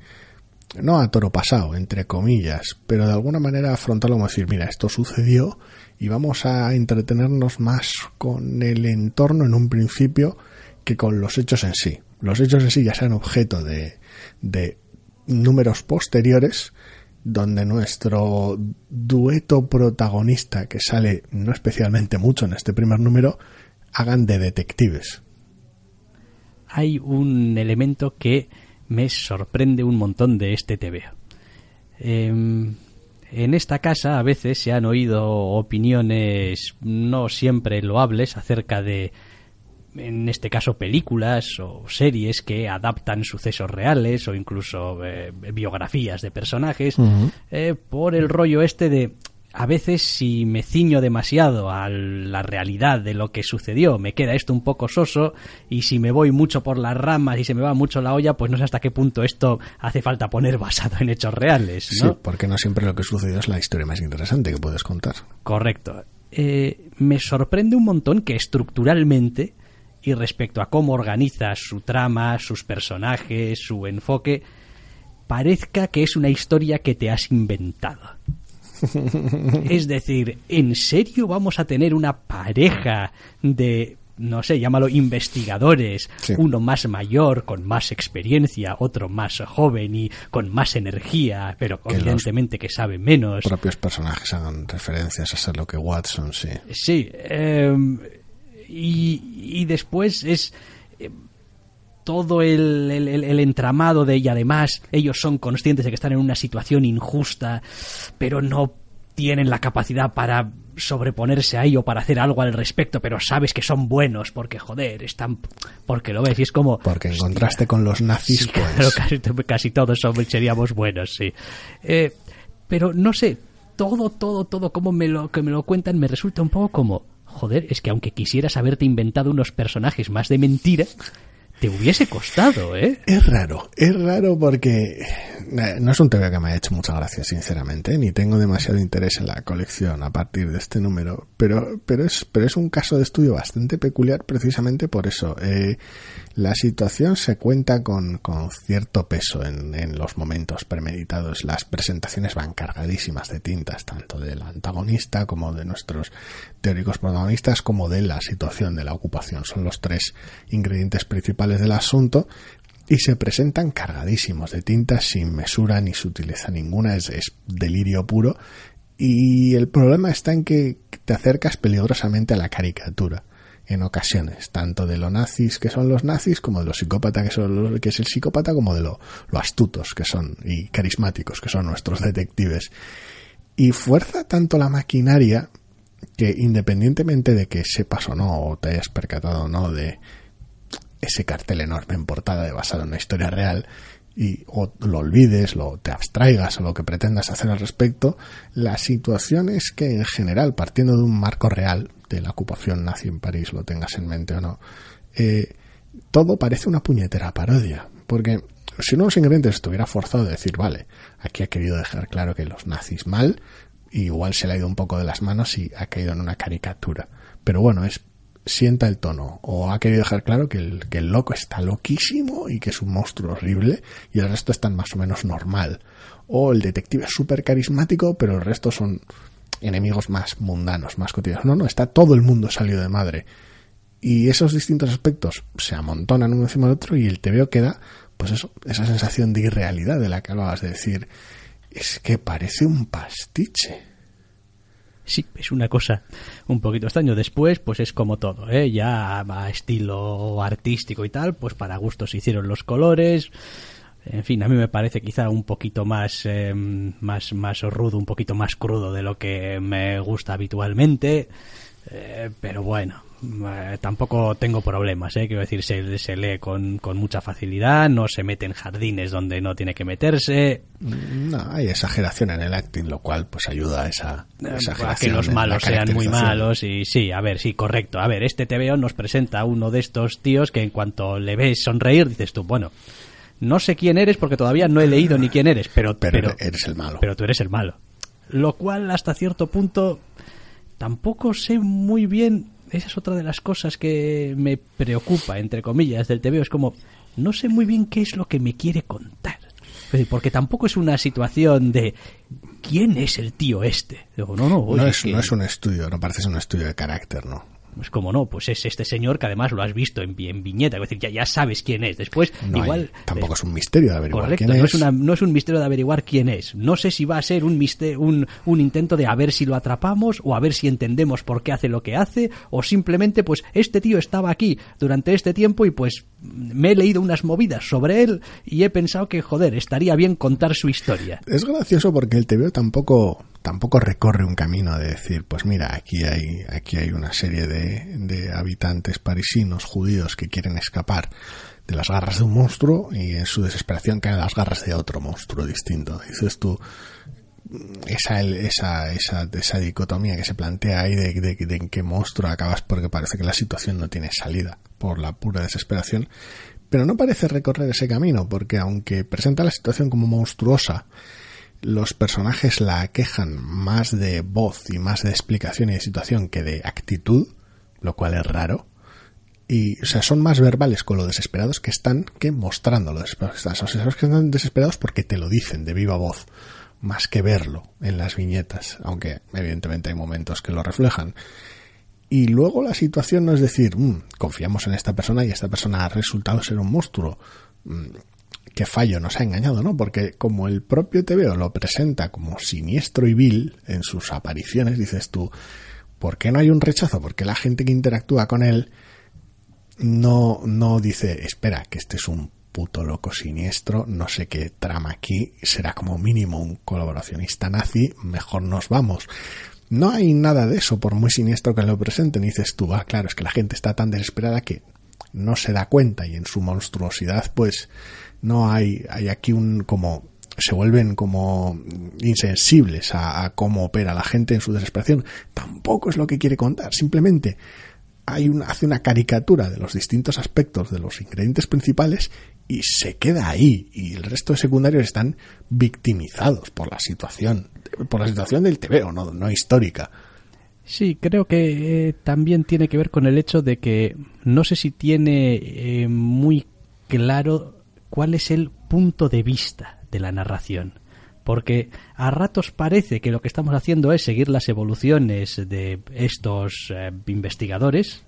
no a toro pasado, entre comillas, pero de alguna manera afrontarlo como decir, mira, esto sucedió y vamos a entretenernos más con el entorno en un principio que con los hechos en sí. Los hechos en sí ya sean objeto de números posteriores, donde nuestro dueto protagonista, que sale no especialmente mucho en este primer número, hagan de detectives. Hay un elemento que me sorprende un montón de este TVO. En esta casa a veces se han oído opiniones no siempre loables acerca de, en este caso, películas o series que adaptan sucesos reales o incluso biografías de personajes, por el rollo este de, a veces si me ciño demasiado a la realidad de lo que sucedió, me queda esto un poco soso, y si me voy mucho por las ramas y se me va mucho la olla, pues no sé hasta qué punto esto hace falta poner basado en hechos reales, ¿no? Sí, porque no siempre lo que sucedió es la historia más interesante que puedes contar. Correcto. Me sorprende un montón que estructuralmente, y respecto a cómo organiza su trama, sus personajes, su enfoque, parezca que es una historia que te has inventado. Es decir, ¿en serio vamos a tener una pareja de, no sé, llámalo investigadores, sí, uno más mayor, con más experiencia, otro más joven y con más energía, pero que evidentemente que sabe menos? Los propios personajes hagan referencias a Sherlock Watson, sí. Sí, y después es todo el entramado de, y además ellos son conscientes de que están en una situación injusta, pero no tienen la capacidad para sobreponerse a ello, para hacer algo al respecto, pero sabes que son buenos porque, joder, están, porque lo ves y es como... Porque en contraste con los nazis, sí, pues... Claro, casi todos seríamos buenos, sí. Pero no sé, todo como me lo cuentan me resulta un poco como, joder, es que aunque quisieras haberte inventado unos personajes más de mentira, te hubiese costado, ¿eh? Es raro porque no es un tema que me haya hecho mucha gracia, sinceramente, ni tengo demasiado interés en la colección a partir de este número, pero es un caso de estudio bastante peculiar precisamente por eso. La situación se cuenta con cierto peso en los momentos premeditados. Las presentaciones van cargadísimas de tintas, tanto del antagonista como de nuestros teóricos protagonistas, como de la situación de la ocupación. Son los tres ingredientes principales del asunto y se presentan cargadísimos de tintas, sin mesura ni sutileza ninguna. Es delirio puro, y el problema está en que te acercas peligrosamente a la caricatura en ocasiones, tanto de lo nazis que son los nazis, como de lo psicópata que es el psicópata, como de lo astutos que son y carismáticos que son nuestros detectives. Y fuerza tanto la maquinaria que, independientemente de que sepas o no, o te hayas percatado o no de ese cartel enorme en portada de basado en una historia real, y o lo olvides, te abstraigas o lo que pretendas hacer al respecto, la situación es que, en general, partiendo de un marco real de la ocupación nazi en París, lo tengas en mente o no, todo parece una puñetera parodia, porque si uno de los ingredientes estuviera forzado de decir, vale, aquí ha querido dejar claro que los nazis mal, igual se le ha ido un poco de las manos y ha caído en una caricatura, pero bueno, sienta el tono, o ha querido dejar claro que el loco está loquísimo y que es un monstruo horrible y el resto están más o menos normal, o el detective es súper carismático pero el resto son enemigos más mundanos, más cotidianos. No, está todo el mundo salido de madre, y esos distintos aspectos se amontonan uno encima del otro y el TVO queda, pues eso, esa sensación de irrealidad de la que hablabas, de decir, es que parece un pastiche. Sí, es una cosa un poquito extraño. Después, pues es como todo, ¿eh? Ya a estilo artístico y tal, pues para gustos se hicieron los colores. En fin, a mí me parece quizá un poquito más rudo, un poquito más crudo de lo que me gusta habitualmente. Pero bueno, tampoco tengo problemas, quiero decir, se lee con mucha facilidad, no se mete en jardines donde no tiene que meterse. No, hay exageración en el acting, lo cual pues ayuda a esa exageración, a que los malos sean muy malos. Y sí, a ver, sí, correcto. A ver, este TVO nos presenta a uno de estos tíos que en cuanto le ves sonreír dices tú, bueno, no sé quién eres porque todavía no he leído ni quién eres, pero eres el malo. Pero tú eres el malo. Lo cual, hasta cierto punto, tampoco sé muy bien. Esa es otra de las cosas que me preocupa, entre comillas, del TVO. Es como, no sé muy bien qué es lo que me quiere contar. Porque tampoco es una situación de ¿quién es el tío este? Digo, no es un estudio, no parece ser un estudio de carácter, ¿no? Pues como no, pues es este señor que además lo has visto en viñeta, es decir, ya sabes quién es. Después, no igual... tampoco es un misterio de averiguar correcto, quién es. No es un misterio de averiguar quién es. No sé si va a ser un intento de a ver si lo atrapamos, o a ver si entendemos por qué hace lo que hace, o simplemente, pues, este tío estaba aquí durante este tiempo y pues me he leído unas movidas sobre él y he pensado que, joder, estaría bien contar su historia. Es gracioso porque el TVO tampoco recorre un camino de decir, pues mira, aquí hay una serie de habitantes parisinos judíos que quieren escapar de las garras de un monstruo y en su desesperación caen en las garras de otro monstruo distinto. Dices tú, esa dicotomía que se plantea ahí de en qué monstruo acabas, porque parece que la situación no tiene salida por la pura desesperación, pero no parece recorrer ese camino, porque aunque presenta la situación como monstruosa, los personajes la aquejan más de voz y más de explicación y de situación que de actitud, lo cual es raro. Y, o sea, son más verbales con lo desesperados que están que mostrando lo desesperados que están. O sea, los que están desesperados porque te lo dicen de viva voz, más que verlo en las viñetas, aunque evidentemente hay momentos que lo reflejan. Y luego la situación no es decir, confiamos en esta persona y esta persona ha resultado ser un monstruo. Qué fallo, nos ha engañado, ¿no? Porque como el propio TVO lo presenta como siniestro y vil en sus apariciones, dices tú, ¿por qué no hay un rechazo? Porque la gente que interactúa con él no dice, espera, que este es un puto loco siniestro, no sé qué trama aquí, será como mínimo un colaboracionista nazi, mejor nos vamos. No hay nada de eso, por muy siniestro que lo presenten. Y dices tú, claro, es que la gente está tan desesperada que no se da cuenta, y en su monstruosidad pues no hay aquí como se vuelven como insensibles a cómo opera la gente en su desesperación. Tampoco es lo que quiere contar, simplemente hace una caricatura de los distintos aspectos de los ingredientes principales y se queda ahí, y el resto de secundarios están victimizados por la situación del TVO, no histórica. Sí, creo que también tiene que ver con el hecho de que no sé si tiene muy claro cuál es el punto de vista de la narración, porque a ratos parece que lo que estamos haciendo es seguir las evoluciones de estos investigadores,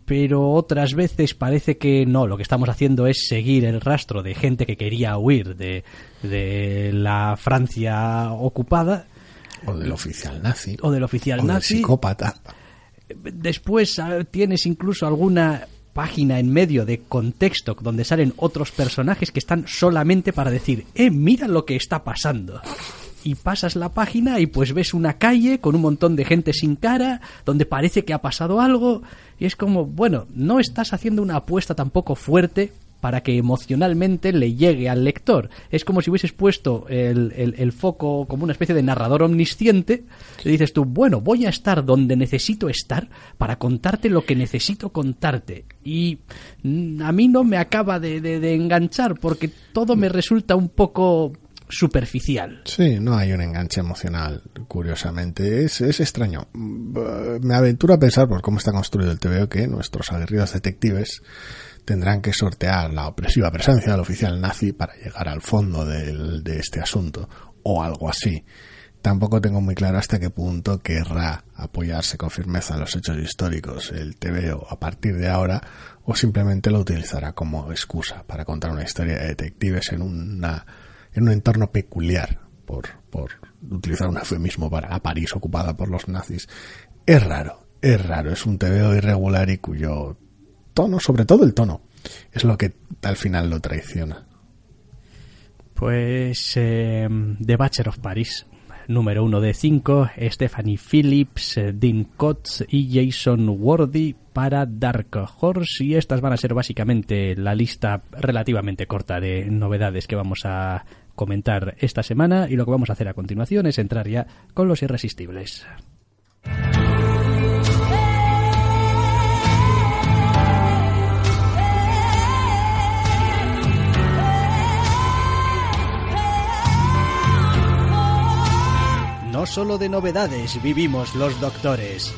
pero otras veces parece que no, lo que estamos haciendo es seguir el rastro de gente que quería huir de la Francia ocupada, o del oficial nazi, o del psicópata. Después tienes incluso alguna página en medio de contexto donde salen otros personajes que están solamente para decir, mira lo que está pasando. Y pasas la página y pues ves una calle con un montón de gente sin cara, donde parece que ha pasado algo, y es como, bueno, no estás haciendo una apuesta tampoco fuerte para que emocionalmente le llegue al lector. Es como si hubieses puesto el foco como una especie de narrador omnisciente, y dices tú, bueno, voy a estar donde necesito estar para contarte lo que necesito contarte. Y a mí no me acaba de enganchar, porque todo me resulta un poco superficial. Sí, no hay un enganche emocional, curiosamente. Es extraño. Me aventuro a pensar, por cómo está construido el TVO, que nuestros aguerridos detectives tendrán que sortear la opresiva presencia del oficial nazi para llegar al fondo de este asunto, o algo así. Tampoco tengo muy claro hasta qué punto querrá apoyarse con firmeza en los hechos históricos el TVO a partir de ahora, o simplemente lo utilizará como excusa para contar una historia de detectives en un entorno peculiar, por utilizar un eufemismo para la París ocupada por los nazis. Es raro, es un TVO irregular y cuyo tono, sobre todo el tono, es lo que al final lo traiciona. Pues The Butcher of Paris, número 1 de 5, Stephanie Phillips, Dean Kotz y Jason Wardy para Dark Horse, y estas van a ser básicamente la lista relativamente corta de novedades que vamos a comentar esta semana, y lo que vamos a hacer a continuación es entrar ya con los irresistibles. No solo de novedades vivimos los doctores.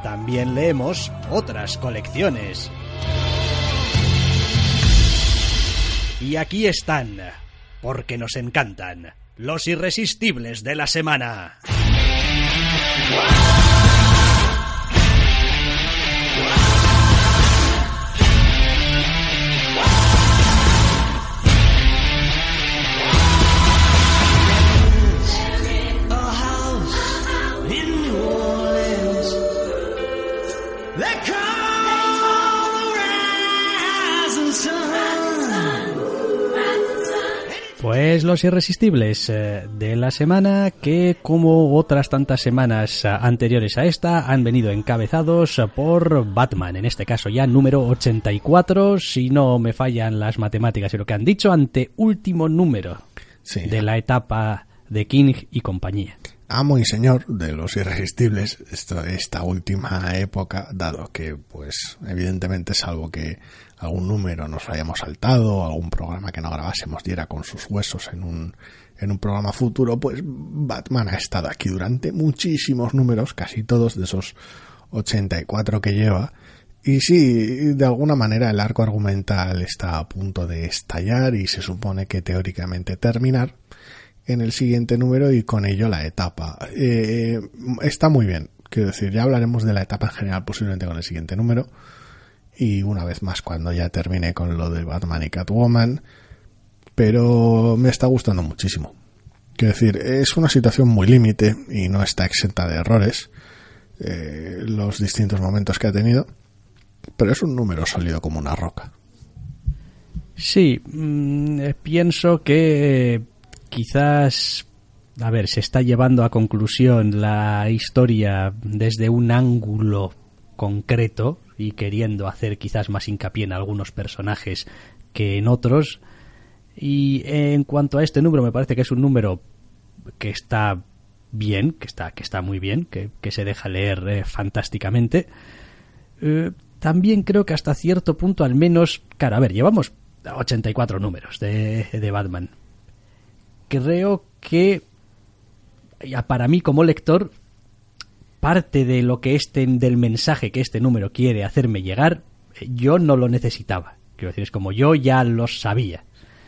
También leemos otras colecciones. Y aquí están, porque nos encantan. Los irresistibles de la semana. Pues los irresistibles de la semana, que como otras tantas semanas anteriores a esta han venido encabezados por Batman, en este caso ya número 84, si no me fallan las matemáticas y lo que han dicho, anteúltimo número de la etapa de King y compañía. Amo y señor de los irresistibles esta última época, dado que, pues, evidentemente, salvo que algún número nos hayamos saltado, algún programa que no grabásemos diera con sus huesos en un programa futuro, pues Batman ha estado aquí durante muchísimos números, casi todos de esos 84 que lleva. Y sí, de alguna manera el arco argumental está a punto de estallar y se supone que teóricamente terminar en el siguiente número y con ello la etapa. Está muy bien, quiero decir, ya hablaremos de la etapa en general posiblemente con el siguiente número y una vez más cuando ya termine con lo de Batman y Catwoman, pero me está gustando muchísimo. Quiero decir, es una situación muy límite y no está exenta de errores los distintos momentos que ha tenido, pero es un número sólido como una roca. Sí, pienso que quizás, a ver, se está llevando a conclusión la historia desde un ángulo concreto y queriendo hacer quizás más hincapié en algunos personajes que en otros. Y en cuanto a este número, me parece que es un número que está bien, que está muy bien, que se deja leer fantásticamente. También creo que hasta cierto punto, al menos, claro, a ver, llevamos 84 números de Batman. Creo que para mí como lector parte de lo que del mensaje que este número quiere hacerme llegar, yo no lo necesitaba. Quiero decir, es como yo ya lo sabía.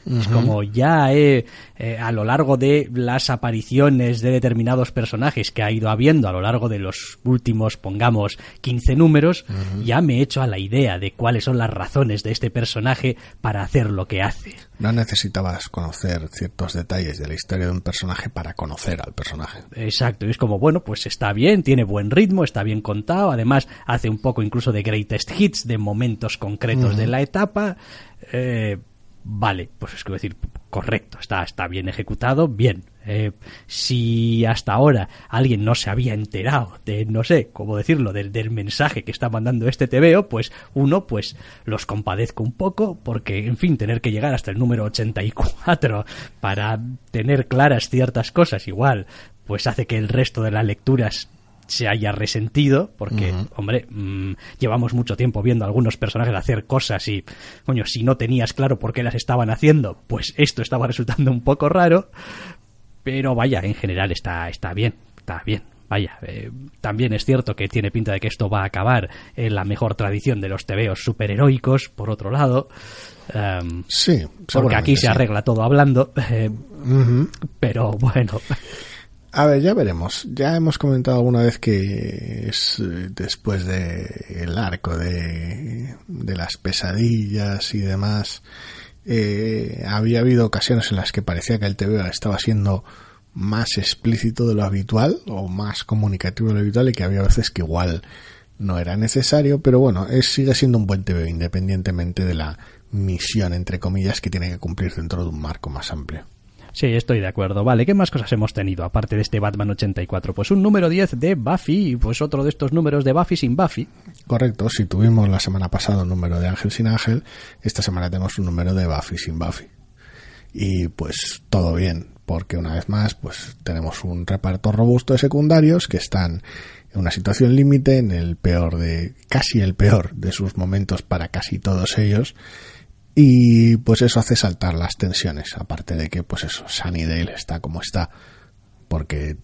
Uh-huh. Es como ya a lo largo de las apariciones de determinados personajes que ha ido habiendo a lo largo de los últimos, pongamos, 15 números, uh-huh, ya me he hecho a la idea de cuáles son las razones de este personaje para hacer lo que hace. No necesitabas conocer ciertos detalles de la historia de un personaje para conocer al personaje. Exacto, y es como, bueno, pues está bien, tiene buen ritmo, está bien contado, además hace un poco incluso de greatest hits, de momentos concretos, uh-huh, de la etapa. Vale, pues es que decir, correcto, está bien ejecutado, bien. Si hasta ahora alguien no se había enterado de, no sé, cómo decirlo, del mensaje que está mandando este TVO, pues uno, pues los compadezco un poco, porque, en fin, tener que llegar hasta el número 84 para tener claras ciertas cosas, igual, pues hace que el resto de las lecturas se haya resentido, porque, uh-huh, hombre, llevamos mucho tiempo viendo a algunos personajes hacer cosas y, coño, si no tenías claro por qué las estaban haciendo, pues esto estaba resultando un poco raro, pero vaya, en general está bien, vaya. También es cierto que tiene pinta de que esto va a acabar en la mejor tradición de los tebeos superheroicos, por otro lado. Sí, porque aquí se arregla todo hablando, uh-huh, pero bueno. A ver, ya veremos. Ya hemos comentado alguna vez que es después del arco de las pesadillas y demás, había habido ocasiones en las que parecía que el TVO estaba siendo más explícito de lo habitual o más comunicativo de lo habitual y que había veces que igual no era necesario, pero bueno, sigue siendo un buen TVO independientemente de la misión, entre comillas, que tiene que cumplir dentro de un marco más amplio. Sí, estoy de acuerdo. Vale, ¿qué más cosas hemos tenido aparte de este Batman 84? Pues un número 10 de Buffy, pues otro de estos números de Buffy sin Buffy. Correcto, si tuvimos la semana pasada un número de Ángel sin Ángel, esta semana tenemos un número de Buffy sin Buffy. Y pues todo bien, porque una vez más pues tenemos un reparto robusto de secundarios que están en una situación límite, en casi el peor de sus momentos para casi todos ellos. Y pues eso hace saltar las tensiones, aparte de que pues eso, Sunnydale está como está, porque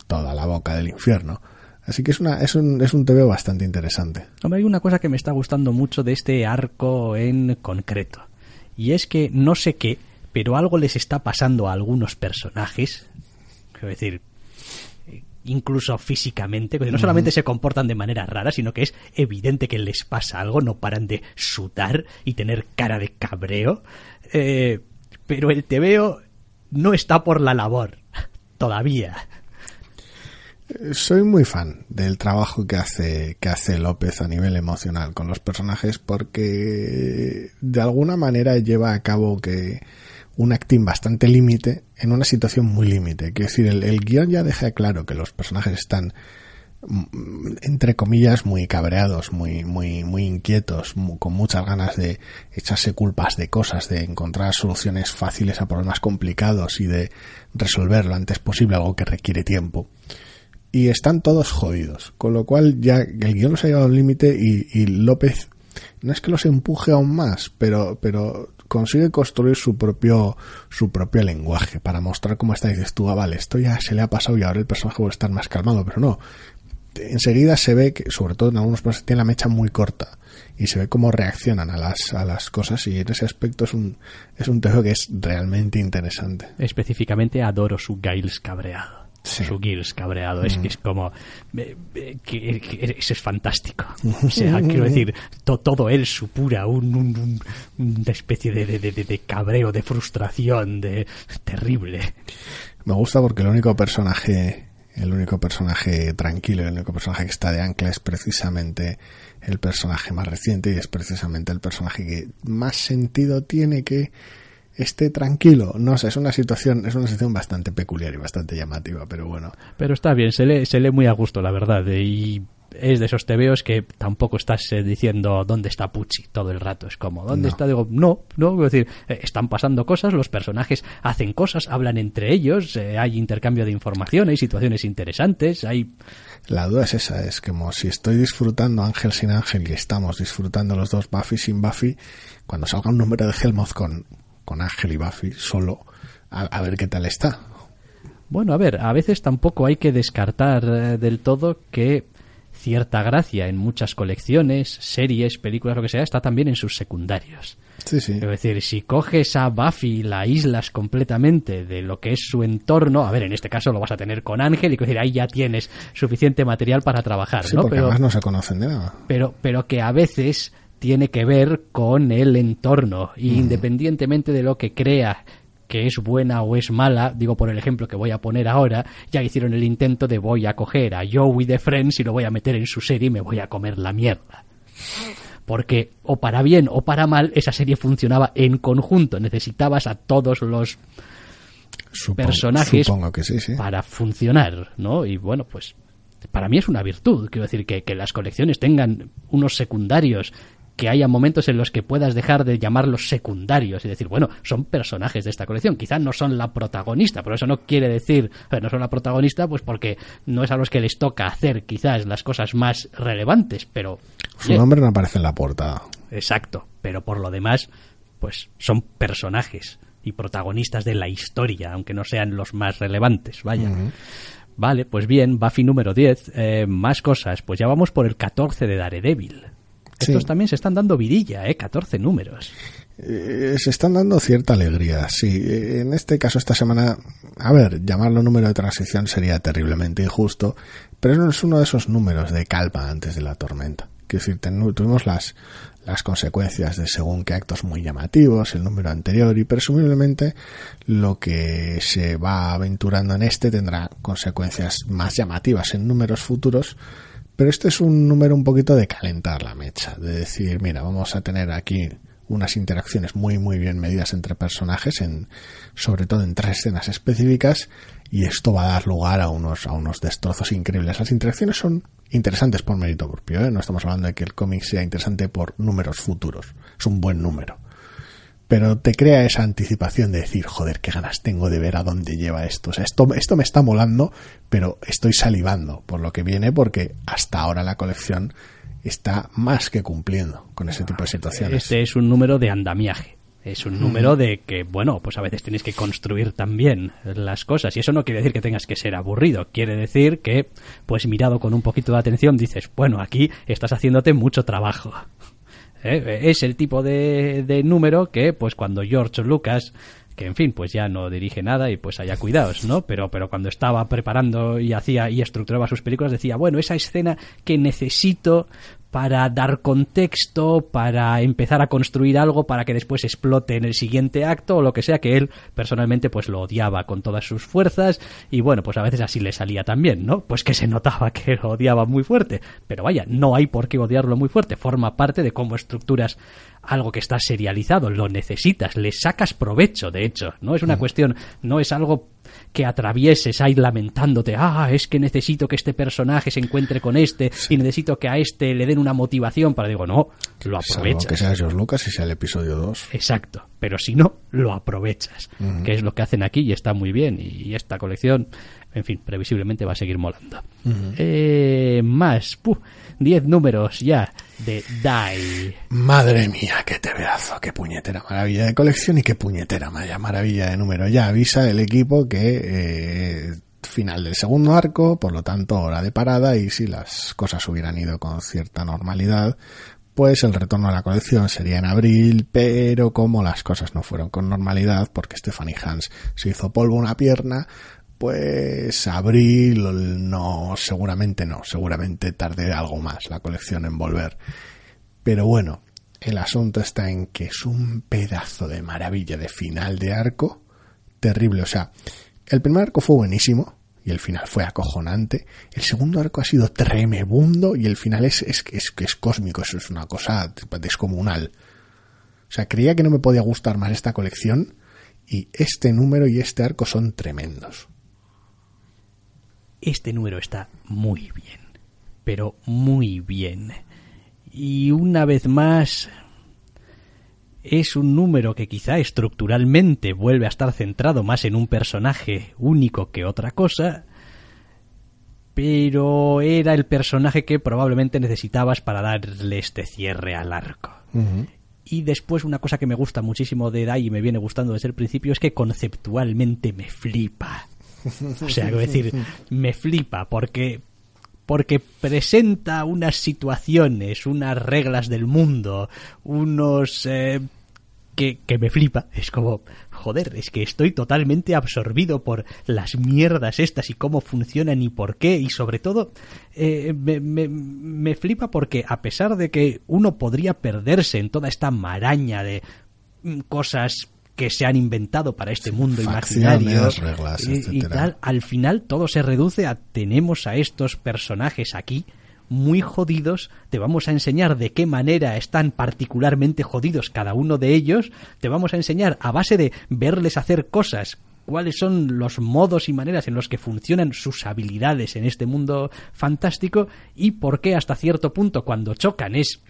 toda la boca del infierno. Así que es un TVO bastante interesante. Hombre, hay una cosa que me está gustando mucho de este arco en concreto, y es que no sé qué, pero algo les está pasando a algunos personajes, es decir, incluso físicamente, no solamente se comportan de manera rara, sino que es evidente que les pasa algo, no paran de sudar y tener cara de cabreo, pero el tebeo no está por la labor, todavía. Soy muy fan del trabajo que hace López a nivel emocional con los personajes, porque de alguna manera lleva a cabo un acting bastante límite en una situación muy límite. Quiero decir, el guión ya deja claro que los personajes están, entre comillas, muy cabreados, muy inquietos, con muchas ganas de echarse culpas de cosas, de encontrar soluciones fáciles a problemas complicados y de resolver lo antes posible, algo que requiere tiempo. Y están todos jodidos, con lo cual ya el guión los ha llevado al límite y López no es que los empuje aún más, pero consigue construir su propio lenguaje para mostrar cómo está. Y dices tú, vale, esto ya se le ha pasado y ahora el personaje puede estar más calmado, pero no. Enseguida se ve que, sobre todo en algunos personajes, tiene la mecha muy corta y se ve cómo reaccionan a las cosas, y en ese aspecto es un tejo que es realmente interesante. Específicamente adoro su Giles cabreado. Sí. Su Giles cabreado es que es como que eso es fantástico. O sea, quiero decir, todo él supura una especie de cabreo, de frustración, de terrible. Me gusta porque el único personaje tranquilo, el único personaje que está de ancla es precisamente el personaje más reciente, y es precisamente el personaje que más sentido tiene que esté tranquilo. No sé, es una situación bastante peculiar y bastante llamativa, pero bueno. Pero está bien, se lee muy a gusto, la verdad, y es de esos tebeos que tampoco estás diciendo ¿dónde está Pucci? Todo el rato es como ¿dónde está? Digo, no, es decir, están pasando cosas, los personajes hacen cosas, hablan entre ellos, hay intercambio de información, hay situaciones interesantes, La duda es esa, es como si estoy disfrutando Ángel sin Ángel y estamos disfrutando los dos Buffy sin Buffy, cuando salga un número de Hellmouth con Ángel y Buffy solo, a ver qué tal está. Bueno, a ver, a veces tampoco hay que descartar del todo que cierta gracia en muchas colecciones, series, películas, lo que sea, está también en sus secundarios. Sí. Es decir, si coges a Buffy y la aíslas completamente de lo que es su entorno, a ver, en este caso lo vas a tener con Ángel, y decir, ahí ya tienes suficiente material para trabajar, sí, ¿no? Porque además no se conocen de nada. Pero que a veces tiene que ver con el entorno, y independientemente de lo que crea que es buena o es mala, digo por el ejemplo que voy a poner ahora, ya hicieron el intento de voy a coger a Joey de Friends y lo voy a meter en su serie y me voy a comer la mierda. Porque o para bien o para mal esa serie funcionaba en conjunto, necesitabas a todos los personajes que sí. para funcionar, ¿no? Y bueno, pues para mí es una virtud, quiero decir, que las colecciones tengan unos secundarios, que haya momentos en los que puedas dejar de llamarlos secundarios y decir, bueno, son personajes de esta colección, quizás no son la protagonista, pero eso no quiere decir, no son la protagonista, pues porque no es a los que les toca hacer quizás las cosas más relevantes, pero su nombre no aparece en la portada. Exacto, pero por lo demás, pues son personajes y protagonistas de la historia, aunque no sean los más relevantes, vaya. Vale, pues bien, Buffy número 10, más cosas, pues ya vamos por el 14 de Daredevil. Estos también se están dando vidilla, 14 números. Se están dando cierta alegría, sí. En este caso, esta semana, a ver, llamarlo número de transición sería terriblemente injusto, pero es uno de esos números de calma antes de la tormenta. Quiero decir, tuvimos las consecuencias de según qué actos muy llamativos, el número anterior, y presumiblemente lo que se va aventurando en este tendrá consecuencias más llamativas en números futuros. Pero este es un número un poquito de calentar la mecha, de decir, mira, vamos a tener aquí unas interacciones muy muy bien medidas entre personajes, sobre todo en 3 escenas específicas, y esto va a dar lugar a unos destrozos increíbles. Las interacciones son interesantes por mérito propio, no estamos hablando de que el cómic sea interesante por números futuros, es un buen número. Pero te crea esa anticipación de decir, joder, qué ganas tengo de ver a dónde lleva esto. O sea, esto me está molando, pero estoy salivando por lo que viene, porque hasta ahora la colección está más que cumpliendo con ese tipo de situaciones. Este es un número de andamiaje. Es un número de que, bueno, pues a veces tienes que construir también las cosas. Y eso no quiere decir que tengas que ser aburrido. Quiere decir que, pues mirado con un poquito de atención, dices, bueno, aquí estás haciéndote mucho trabajo. Es el tipo de número que, pues cuando George Lucas que en fin, pues ya no dirige nada y pues allá cuidaos, ¿no? Pero cuando estaba preparando y hacía y estructuraba sus películas decía, bueno, esa escena que necesito para dar contexto, para empezar a construir algo para que después explote en el siguiente acto o lo que sea, que él personalmente pues lo odiaba con todas sus fuerzas y bueno, pues a veces así le salía también, ¿no? Pues que se notaba que lo odiaba muy fuerte, pero vaya, no hay por qué odiarlo muy fuerte, forma parte de cómo estructuras algo que está serializado, lo necesitas, le sacas provecho, de hecho, no es una cuestión, no es algo que atravieses ahí lamentándote, es que necesito que este personaje se encuentre con este y necesito que a este le den una motivación para, digo, no, lo aprovechas. Salvo que sea George Lucas y sea el episodio 2. Exacto, pero si no, lo aprovechas, que es lo que hacen aquí y está muy bien, y esta colección, en fin, previsiblemente va a seguir molando. Más, 10 números ya de Die. Madre mía, qué tebeazo, qué puñetera maravilla de colección y qué puñetera maravilla de número. Ya avisa el equipo que final del segundo arco, por lo tanto hora de parada, y si las cosas hubieran ido con cierta normalidad, pues el retorno a la colección sería en abril, pero como las cosas no fueron con normalidad, porque Stephanie Hans se hizo polvo una pierna, pues abril seguramente tarde algo más la colección en volver. Pero bueno, el asunto está en que es un pedazo de maravilla de final de arco terrible. O sea, el primer arco fue buenísimo y el final fue acojonante. El segundo arco ha sido tremebundo y el final es cósmico. Eso es una cosa descomunal. O sea, creía que no me podía gustar más esta colección y este número y este arco son tremendos. Este número está muy bien, pero muy bien. Y una vez más, es un número que quizá estructuralmente vuelve a estar centrado más en un personaje único que otra cosa, pero era el personaje que probablemente necesitabas para darle este cierre al arco. Y después una cosa que me gusta muchísimo de Dai y me viene gustando desde el principio es que conceptualmente me flipa. O sea, quiero decir, me flipa porque presenta unas situaciones, unas reglas del mundo, unos que me flipa. Es como, joder, es que estoy totalmente absorbido por las mierdas estas y cómo funcionan y por qué, y sobre todo me flipa porque a pesar de que uno podría perderse en toda esta maraña de cosas que se han inventado para este mundo imaginario, reglas, y tal, al final todo se reduce a tenemos a estos personajes aquí muy jodidos, te vamos a enseñar de qué manera están particularmente jodidos cada uno de ellos, te vamos a enseñar a base de verles hacer cosas cuáles son los modos y maneras en los que funcionan sus habilidades en este mundo fantástico y por qué hasta cierto punto cuando chocan es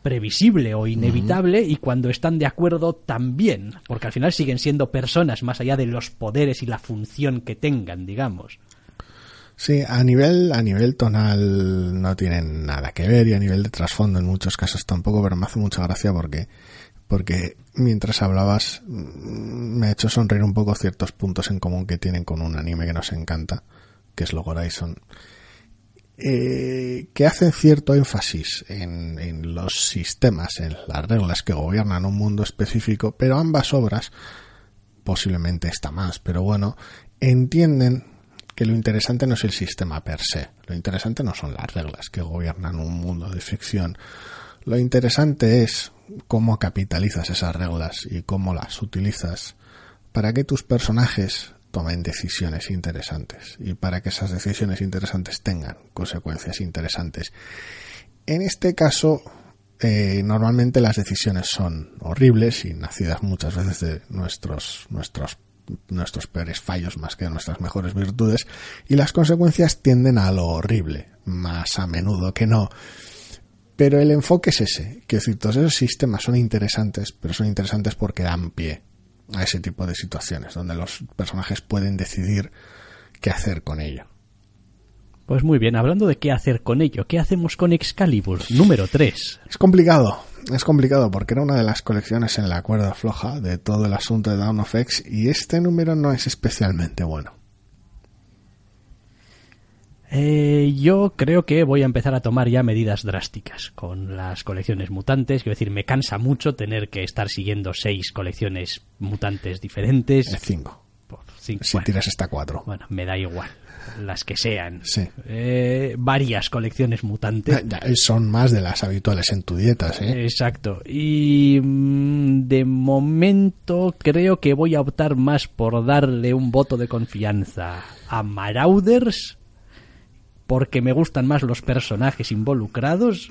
previsible o inevitable y cuando están de acuerdo también, porque al final siguen siendo personas más allá de los poderes y la función que tengan, digamos. Sí, a nivel tonal no tienen nada que ver y a nivel de trasfondo en muchos casos tampoco, pero me hace mucha gracia porque mientras hablabas me ha hecho sonreír un poco ciertos puntos en común que tienen con un anime que nos encanta, que es Log Horizon. Que hacen cierto énfasis en los sistemas, en las reglas que gobiernan un mundo específico, pero ambas obras, posiblemente esta más, pero bueno, entienden que lo interesante no es el sistema per se, lo interesante no son las reglas que gobiernan un mundo de ficción, lo interesante es cómo capitalizas esas reglas y cómo las utilizas para que tus personajes tomen decisiones interesantes y para que esas decisiones interesantes tengan consecuencias interesantes. En este caso, normalmente las decisiones son horribles y nacidas muchas veces de nuestros peores fallos más que de nuestras mejores virtudes, y las consecuencias tienden a lo horrible, más a menudo que no. Pero el enfoque es ese, que es decir, todos esos sistemas son interesantes, pero son interesantes porque dan pie a ese tipo de situaciones donde los personajes pueden decidir qué hacer con ello. Pues muy bien, hablando de qué hacer con ello, ¿qué hacemos con Excalibur número 3? Es complicado porque era una de las colecciones en la cuerda floja de todo el asunto de Dawn of X y este número no es especialmente bueno. Yo creo que voy a empezar a tomar ya medidas drásticas con las colecciones mutantes. Quiero decir, me cansa mucho tener que estar siguiendo 6 colecciones mutantes diferentes. 5. Si Bueno, tiras hasta 4. bueno, me da igual, las que sean. Sí. Varias colecciones mutantes. Ya, son más de las habituales en tu dieta, ¿sí? Exacto. Y de momento creo que voy a optar más por darle un voto de confianza a Marauders, porque me gustan más los personajes involucrados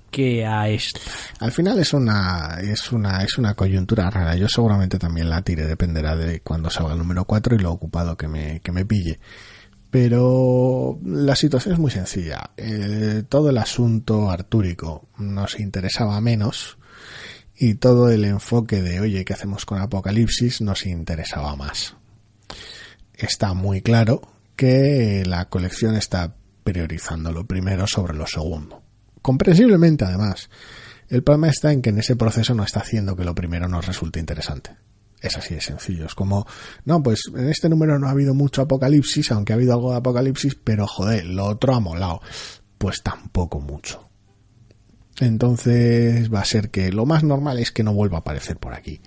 que a esto. Al final es una coyuntura rara. Yo seguramente también la tire, dependerá de cuando salga el número 4 y lo ocupado que me pille. Pero la situación es muy sencilla. Todo el asunto artúrico nos interesaba menos y todo el enfoque de, oye, ¿qué hacemos con Apocalipsis? Nos interesaba más. Está muy claro que la colección está priorizando lo primero sobre lo segundo. Comprensiblemente, además. El problema está en que en ese proceso no está haciendo que lo primero nos resulte interesante. Es así de sencillo. Es como, no, pues en este número no ha habido mucho Apocalipsis, aunque ha habido algo de Apocalipsis, pero joder, lo otro ha molado. Pues tampoco mucho. Entonces va a ser que lo más normal es que no vuelva a aparecer por aquí.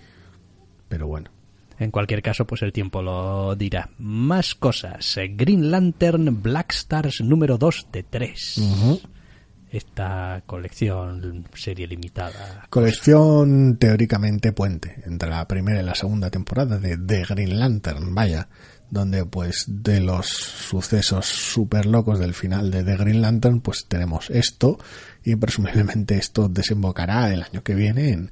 Pero bueno. En cualquier caso, pues el tiempo lo dirá. Más cosas. Green Lantern Black Stars número 2 de 3. Esta colección, serie limitada. Colección teóricamente puente entre la primera y la segunda temporada de Green Lantern, vaya, donde pues de los sucesos súper locos del final de The Green Lantern, pues tenemos esto, y presumiblemente esto desembocará el año que viene en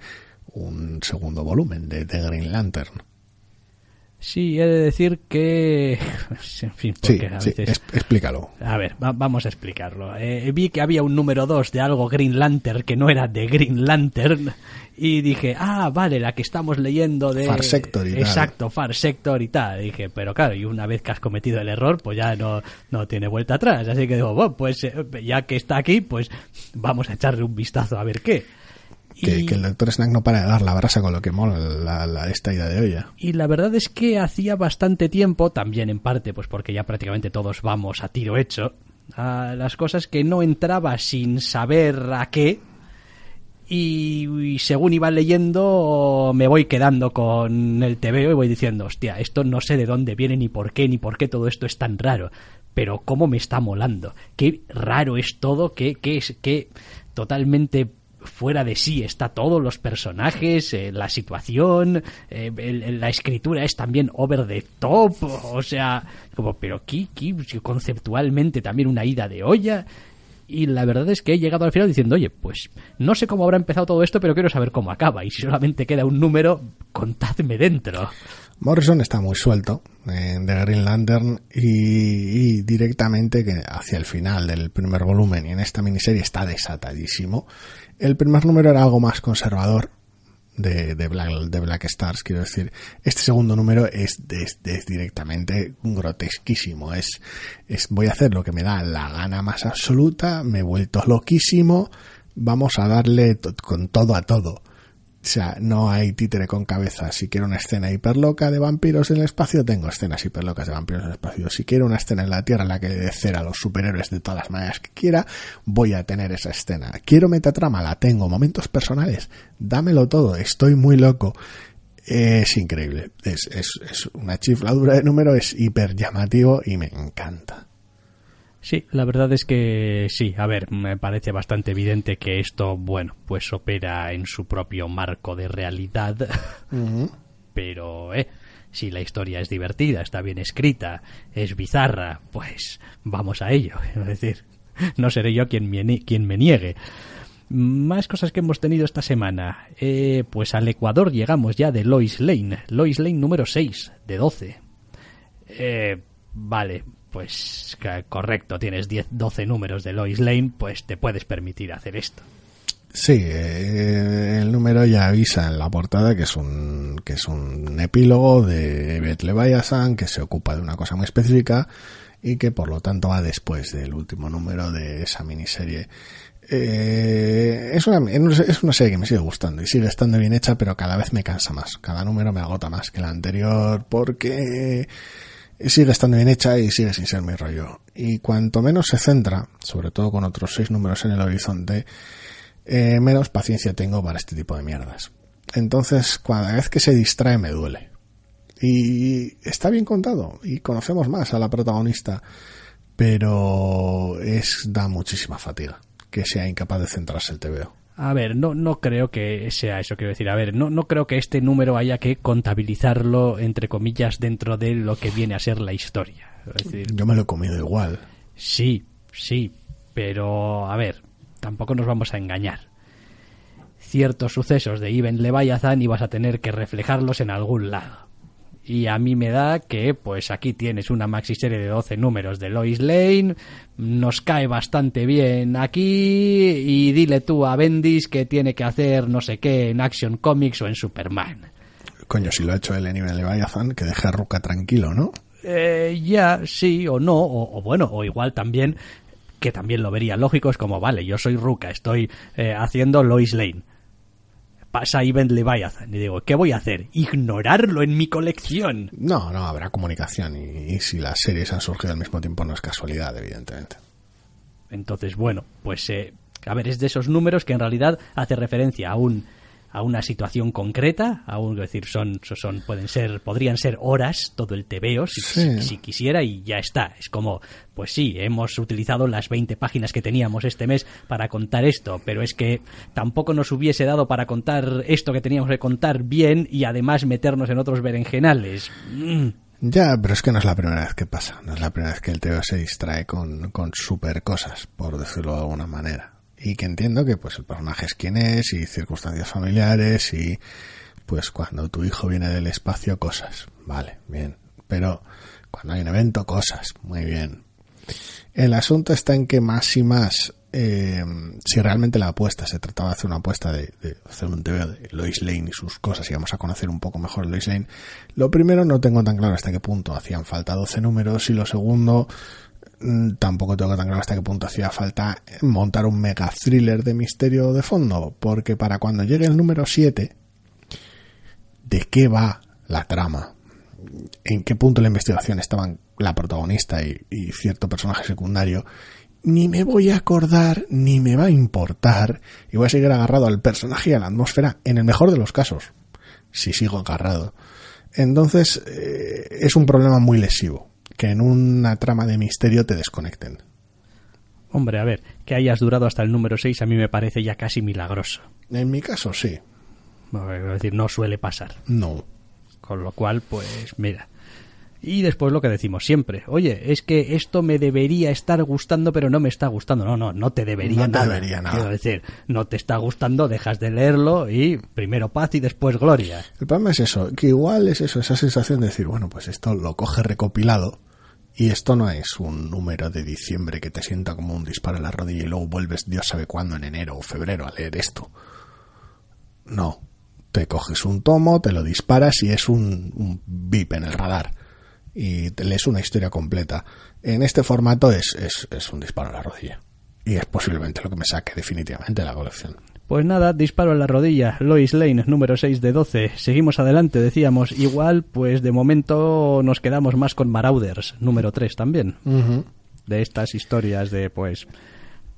un segundo volumen de The Green Lantern. Sí, he de decir que... En fin, porque a veces... explícalo. A ver, vamos a explicarlo. Vi que había un número 2 de algo Green Lantern que no era de Green Lantern y dije, vale, la que estamos leyendo de... Far Sector y tal. Exacto, Far Sector y tal. Y dije, pero claro, y una vez que has cometido el error, pues ya no tiene vuelta atrás. Así que digo, bueno, pues ya que está aquí, pues vamos a echarle un vistazo a ver qué. Que el Dr. Snack no para de dar la brasa con lo que mola esta idea de olla. Y la verdad es que hacía bastante tiempo, también en parte pues porque ya prácticamente todos vamos a tiro hecho, a las cosas que no entraba sin saber a qué, y según iba leyendo me voy quedando con el tebeo y voy diciendo, hostia, esto no sé de dónde viene ni por qué todo esto es tan raro, pero cómo me está molando, qué raro es todo, que totalmente fuera de sí está todos los personajes, la situación, la escritura es también over the top, o sea, como, pero aquí conceptualmente también una ida de olla. Y la verdad es que he llegado al final diciendo, oye, pues no sé cómo habrá empezado todo esto, pero quiero saber cómo acaba, y si solamente queda un número, contadme dentro. Morrison está muy suelto en The Green Lantern y directamente que hacia el final del primer volumen y en esta miniserie está desatadísimo. El primer número era algo más conservador de Black Stars, quiero decir. Este segundo número es directamente grotesquísimo. Es voy a hacer lo que me da la gana más absoluta, me he vuelto loquísimo, vamos a darle con todo a todo. O sea, no hay títere con cabeza. Si quiero una escena hiperloca de vampiros en el espacio, tengo escenas hiperlocas de vampiros en el espacio. Si quiero una escena en la Tierra en la que le dé cera a los superhéroes de todas las maneras que quiera, voy a tener esa escena. Quiero metatrama, la tengo. Momentos personales, dámelo todo. Estoy muy loco. Es increíble. Es una chifladura de número, es hiper llamativo y me encanta. Sí, la verdad es que sí, a ver, me parece bastante evidente que esto, bueno, pues opera en su propio marco de realidad, pero si la historia es divertida, está bien escrita, es bizarra, pues vamos a ello, es decir, no seré yo quien me niegue. Más cosas que hemos tenido esta semana, pues al Ecuador llegamos ya de Lois Lane número 6 de 12. Vale, pues correcto, tienes 12 números de Lois Lane, pues te puedes permitir hacer esto. Sí, el número ya avisa en la portada que es un epílogo de Beth Leviathan que se ocupa de una cosa muy específica y que por lo tanto va después del último número de esa miniserie. Es una serie que me sigue gustando y sigue estando bien hecha, pero cada vez me cansa más. Cada número me agota más que el anterior porque sigue estando bien hecha y sigue sin ser mi rollo. Y cuanto menos se centra, sobre todo con otros 6 números en el horizonte, menos paciencia tengo para este tipo de mierdas. Entonces, cada vez que se distrae me duele. Y está bien contado y conocemos más a la protagonista, pero da muchísima fatiga que sea incapaz de centrarse el TVO. A ver, no creo que sea eso, quiero decir. A ver, no creo que este número haya que contabilizarlo, entre comillas, dentro de lo que viene a ser la historia. Es decir, yo me lo he comido igual. Sí, pero a ver, tampoco nos vamos a engañar. Ciertos sucesos de Event Leviathan ibas a tener que reflejarlos en algún lado. Y a mí me da que, pues aquí tienes una maxiserie de 12 números de Lois Lane, nos cae bastante bien aquí, y dile tú a Bendis que tiene que hacer no sé qué en Action Comics o en Superman. Coño, si lo ha hecho él en Event Leviathan, que deje a Ruka tranquilo, ¿no? Ya, sí o no, o bueno, o igual también, que también lo vería lógico, es como, vale, yo soy Ruka, estoy haciendo Lois Lane. Pasa Event Leviathan y digo, ¿qué voy a hacer? ¿Ignorarlo en mi colección? No, habrá comunicación y si las series han surgido al mismo tiempo no es casualidad, evidentemente. Entonces, bueno, pues a ver, es de esos números que en realidad hace referencia a una situación concreta, es decir, podrían ser horas todo el tebeo si quisiera, y ya está. Es como, pues sí, hemos utilizado las 20 páginas que teníamos este mes para contar esto, pero es que tampoco nos hubiese dado para contar esto que teníamos que contar bien y además meternos en otros berenjenales. Ya, pero es que no es la primera vez que pasa, no es la primera vez que el tebeo se distrae con super cosas, por decirlo de alguna manera. Y que entiendo que pues el personaje es quien es y circunstancias familiares y pues cuando tu hijo viene del espacio cosas, vale, bien, pero cuando hay un evento cosas, muy bien. El asunto está en que más y más si realmente la apuesta se trataba de hacer una apuesta de hacer un TVO de Lois Lane y sus cosas y vamos a conocer un poco mejor Lois Lane, lo primero no tengo tan claro hasta qué punto hacían falta 12 números y lo segundo tampoco tengo tan claro hasta qué punto hacía falta montar un mega thriller de misterio de fondo, porque para cuando llegue el número 7, ¿de qué va la trama? ¿En qué punto de la investigación estaban la protagonista y cierto personaje secundario? Ni me voy a acordar, ni me va a importar, y voy a seguir agarrado al personaje y a la atmósfera, en el mejor de los casos, si sigo agarrado. Entonces, es un problema muy lesivo, que en una trama de misterio te desconecten. Hombre, a ver, que hayas durado hasta el número 6 a mí me parece ya casi milagroso. En mi caso, sí. Es decir, no suele pasar. No. Con lo cual, pues, mira. Y después lo que decimos siempre. Oye, es que esto me debería estar gustando, pero no me está gustando. No te debería nada. Debería nada. Quiero decir, no te está gustando, dejas de leerlo y primero paz y después gloria. El problema es eso, que igual es eso, esa sensación de decir, bueno, pues esto lo coge recopilado y esto no es un número de diciembre que te sienta como un disparo en la rodilla y luego vuelves Dios sabe cuándo en enero o febrero a leer esto. No, te coges un tomo, te lo disparas y es un bip en el radar y te lees una historia completa. En este formato es un disparo en la rodilla y es posiblemente lo que me saque definitivamente de la colección. Pues nada, disparo en la rodilla, Lois Lane, número 6 de 12. Seguimos adelante, decíamos. Igual, pues de momento nos quedamos más con Marauders, número 3 también. Uh-huh. De estas historias de, pues,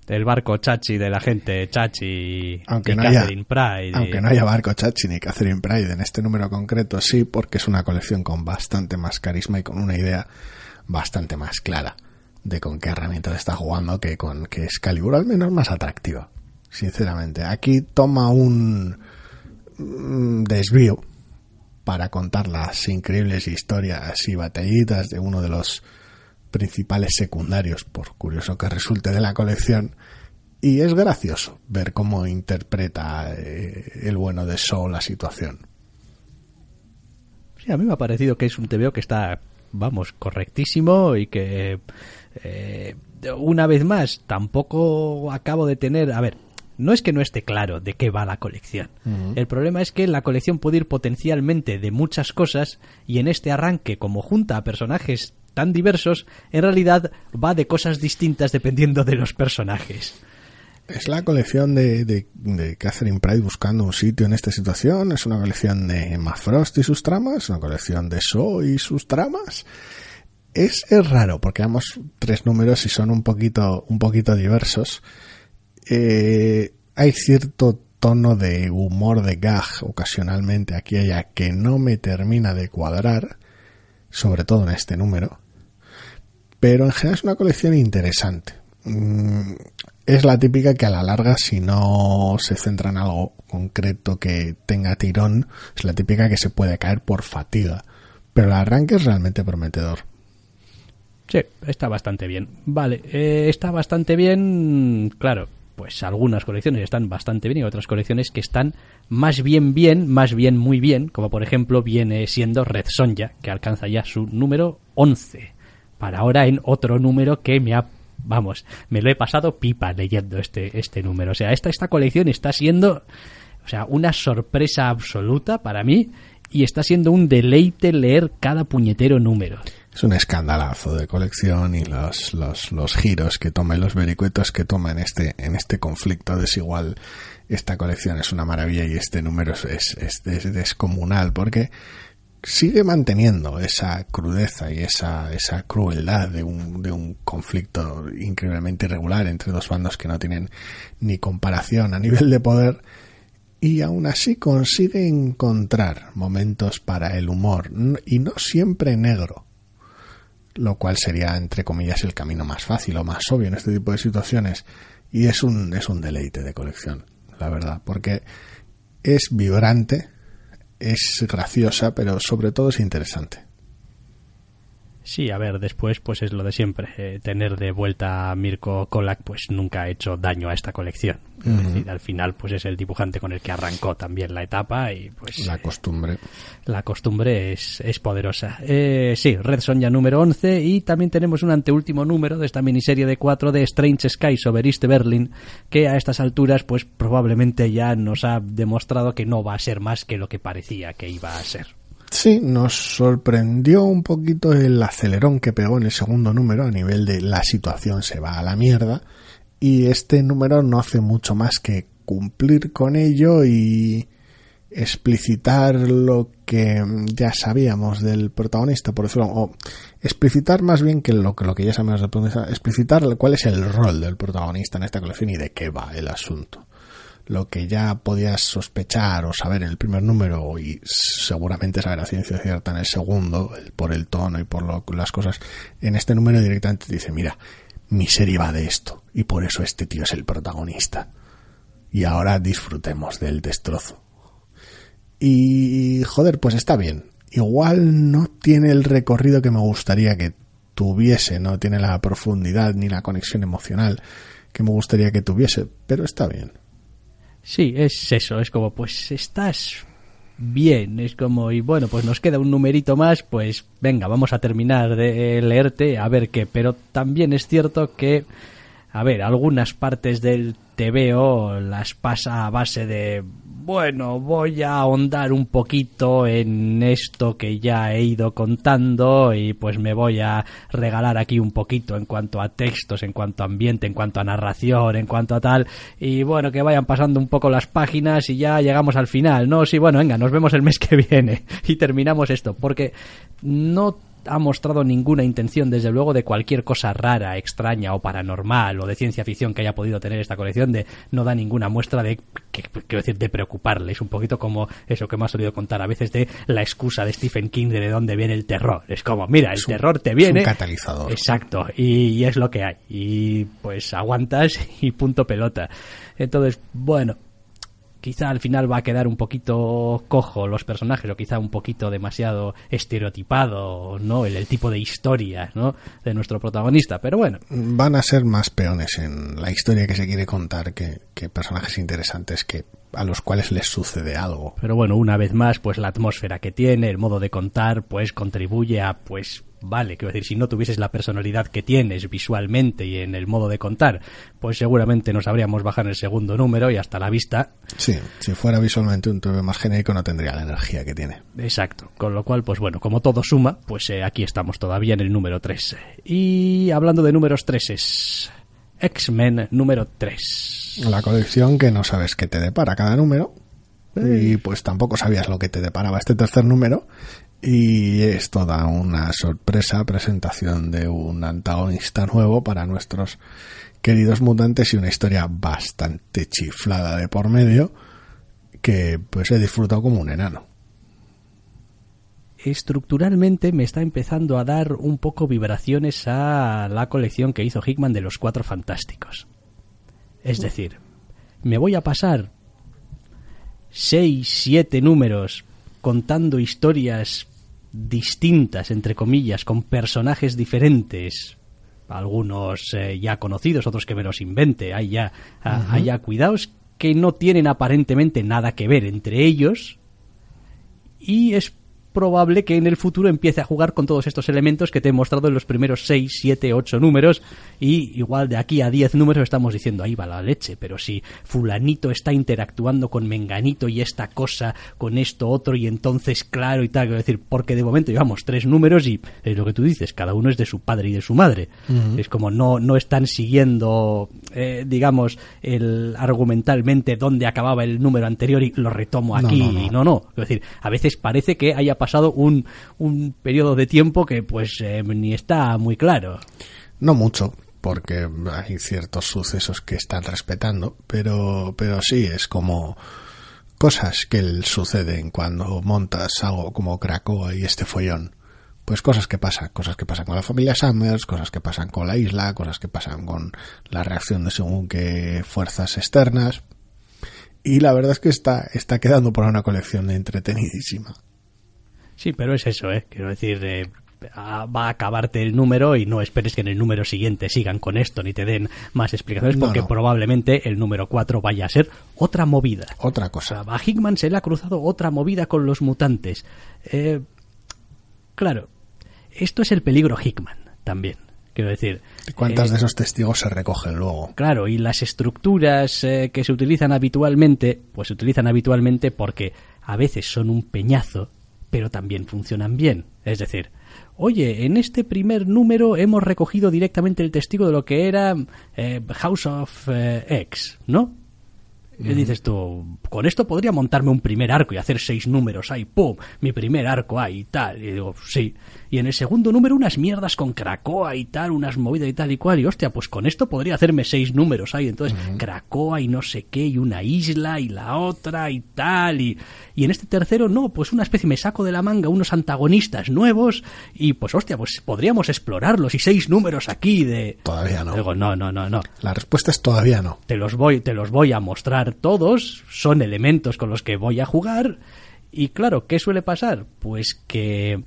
el barco Chachi de la gente Chachi aunque y no Catherine Pride. Aunque no haya barco Chachi ni Catherine Pride en este número concreto, sí, porque es una colección con bastante más carisma y con una idea bastante más clara de con qué herramientas está jugando que con que Excalibur, al menos más atractiva. Sinceramente, aquí toma un desvío para contar las increíbles historias y batallitas de uno de los principales secundarios, por curioso que resulte, de la colección, y es gracioso ver cómo interpreta el bueno de Shaw la situación. Sí, a mí me ha parecido que es un TVO que está, vamos, correctísimo y que una vez más tampoco acabo de tener, a ver, no es que no esté claro de qué va la colección. Uh-huh. El problema es que la colección puede ir potencialmente de muchas cosas y en este arranque, como junta a personajes tan diversos, en realidad va de cosas distintas dependiendo de los personajes. Es la colección de Catherine Pride buscando un sitio en esta situación, es una colección de Emma Frost y sus tramas, una colección de Shaw y sus tramas. es raro, porque damos 3 números y son un poquito diversos. Hay cierto tono de humor de gag ocasionalmente aquí y allá que no me termina de cuadrar, sobre todo en este número, pero en general es una colección interesante. Es la típica que a la larga, si no se centra en algo concreto que tenga tirón, es la típica que se puede caer por fatiga, pero el arranque es realmente prometedor. Sí, está bastante bien. Vale, está bastante bien, claro. Pues algunas colecciones están bastante bien y otras colecciones que están más bien, muy bien, como por ejemplo viene siendo Red Sonja, que alcanza ya su número 11. Para ahora en otro número que me lo he pasado pipa leyendo este número. O sea, esta colección está siendo, una sorpresa absoluta para mí y está siendo un deleite leer cada puñetero número. Es un escandalazo de colección y los giros que toma y los vericuetos que toma en este conflicto desigual. Esta colección es una maravilla y este número es descomunal porque sigue manteniendo esa crudeza y esa crueldad de un conflicto increíblemente irregular entre dos bandos que no tienen ni comparación a nivel de poder, y aún así consigue encontrar momentos para el humor y no siempre negro, lo cual sería, entre comillas, el camino más fácil o más obvio en este tipo de situaciones. Y es un deleite de colección, la verdad, porque es vibrante, es graciosa, pero sobre todo es interesante. Sí, a ver, después pues es lo de siempre. Tener de vuelta a Mirko Kolak pues nunca ha hecho daño a esta colección. Es decir, al final pues es el dibujante con el que arrancó también la etapa y pues... La costumbre. La costumbre es poderosa. Sí, Red Sonja número 11 y también tenemos un anteúltimo número de esta miniserie de 4 de Strange Skies over East Berlin, que a estas alturas pues probablemente ya nos ha demostrado que no va a ser más que lo que parecía que iba a ser. Sí, nos sorprendió un poquito el acelerón que pegó en el segundo número a nivel de la situación se va a la mierda, y este número no hace mucho más que cumplir con ello y explicitar lo que ya sabíamos del protagonista, por decirlo, o explicitar más bien que lo que ya sabíamos del protagonista, explicitar cuál es el rol del protagonista en esta colección y de qué va el asunto. Lo que ya podías sospechar o saber en el primer número y seguramente saber a ciencia cierta en el segundo, por el tono y por las cosas, en este número directamente te dice, mira, mi serie va de esto y por eso este tío es el protagonista. Y ahora disfrutemos del destrozo. Y joder, pues está bien. Igual no tiene el recorrido que me gustaría que tuviese, no tiene la profundidad ni la conexión emocional que me gustaría que tuviese, pero está bien. Sí, es eso, es como, pues estás bien, es como, y bueno, pues nos queda un numerito más, pues venga, vamos a terminar de leerte, a ver qué, pero también es cierto que, a ver, algunas partes del TVO las pasa a base de, bueno, voy a ahondar un poquito en esto que ya he ido contando y pues me voy a regalar aquí un poquito en cuanto a textos, en cuanto a ambiente, en cuanto a narración, en cuanto a tal, y bueno, que vayan pasando un poco las páginas y ya llegamos al final, ¿no? Sí, bueno, venga, nos vemos el mes que viene y terminamos esto, porque no ha mostrado ninguna intención, desde luego, de cualquier cosa rara, extraña o paranormal o de ciencia ficción que haya podido tener esta colección, no da ninguna muestra de, quiero decir, de preocuparle. Es un poquito como eso que me ha solido contar a veces de la excusa de Stephen King de dónde viene el terror. Es como, mira, el terror te viene. Es un catalizador. Exacto, y es lo que hay. Y pues aguantas y punto pelota. Entonces, bueno, quizá al final va a quedar un poquito cojo los personajes, o quizá un poquito demasiado estereotipado, ¿no? El tipo de historia, ¿no?, de nuestro protagonista, pero bueno. Van a ser más peones en la historia que se quiere contar que personajes interesantes que a los cuales les sucede algo. Pero bueno, una vez más, pues la atmósfera que tiene, el modo de contar, pues contribuye a, pues, vale, quiero decir, si no tuvieses la personalidad que tienes visualmente y en el modo de contar, pues seguramente nos habríamos bajado en el segundo número y hasta la vista. Sí, si fuera visualmente un TV más genérico no tendría la energía que tiene. Exacto, con lo cual, pues bueno, como todo suma, pues aquí estamos todavía en el número 3. Y hablando de números 3, X-Men número 3. La colección que no sabes qué te depara cada número. Y pues tampoco sabías lo que te deparaba este tercer número, y es toda una sorpresa presentación de un antagonista nuevo para nuestros queridos mutantes y una historia bastante chiflada de por medio que pues he disfrutado como un enano. Estructuralmente me está empezando a dar un poco vibraciones a la colección que hizo Hickman de los Cuatro Fantásticos. Es decir, me voy a pasar 6, 7 números contando historias distintas, entre comillas, con personajes diferentes, algunos ya conocidos, otros que me los invente, hay ya cuidados que no tienen aparentemente nada que ver entre ellos, y es probable que en el futuro empiece a jugar con todos estos elementos que te he mostrado en los primeros 6, 7, 8 números, y igual de aquí a 10 números estamos diciendo, ahí va la leche, pero si fulanito está interactuando con menganito y esta cosa con esto otro, y entonces claro y tal, quiero decir, porque de momento llevamos 3 números y es lo que tú dices, cada uno es de su padre y de su madre. Es como no están siguiendo digamos, argumentalmente dónde acababa el número anterior y lo retomo aquí. No. Es decir, a veces parece que haya pasado un periodo de tiempo que pues ni está muy claro. No mucho, porque hay ciertos sucesos que están respetando, pero sí, es como cosas que suceden cuando montas algo como Krakoa y este follón. Pues cosas que pasan con la familia Summers, cosas que pasan con la isla, cosas que pasan con la reacción de según qué fuerzas externas. Y la verdad es que está quedando por una colección entretenidísima. Sí, pero es eso, quiero decir, va a acabarte el número y no esperes que en el número siguiente sigan con esto ni te den más explicaciones, porque probablemente el número 4 vaya a ser otra movida. Otra cosa. A Hickman se le ha cruzado otra movida con los mutantes. Claro, esto es el peligro Hickman también. Quiero decir, ¿cuántas de esos testigos se recogen luego? Claro, y las estructuras que se utilizan habitualmente, pues se utilizan habitualmente porque a veces son un peñazo, pero también funcionan bien. Es decir, oye, en este primer número hemos recogido directamente el testigo de lo que era House of X, ¿no? Y dices tú, con esto podría montarme un primer arco y hacer 6 números ahí, ¡pum! Mi primer arco ahí y tal. Y digo, sí. Y en el segundo número unas mierdas con Krakoa y tal, unas movidas y tal y cual. Y hostia, pues con esto podría hacerme 6 números ahí. Entonces, Krakoa y no sé qué, y una isla y la otra y tal. Y en este tercero, no, pues una especie, me saco de la manga unos antagonistas nuevos y pues hostia, pues podríamos explorarlos y 6 números aquí de... Todavía no. Digo, no. La respuesta es todavía no. Te los voy a mostrar todos, son elementos con los que voy a jugar. Y claro, ¿qué suele pasar? Pues que,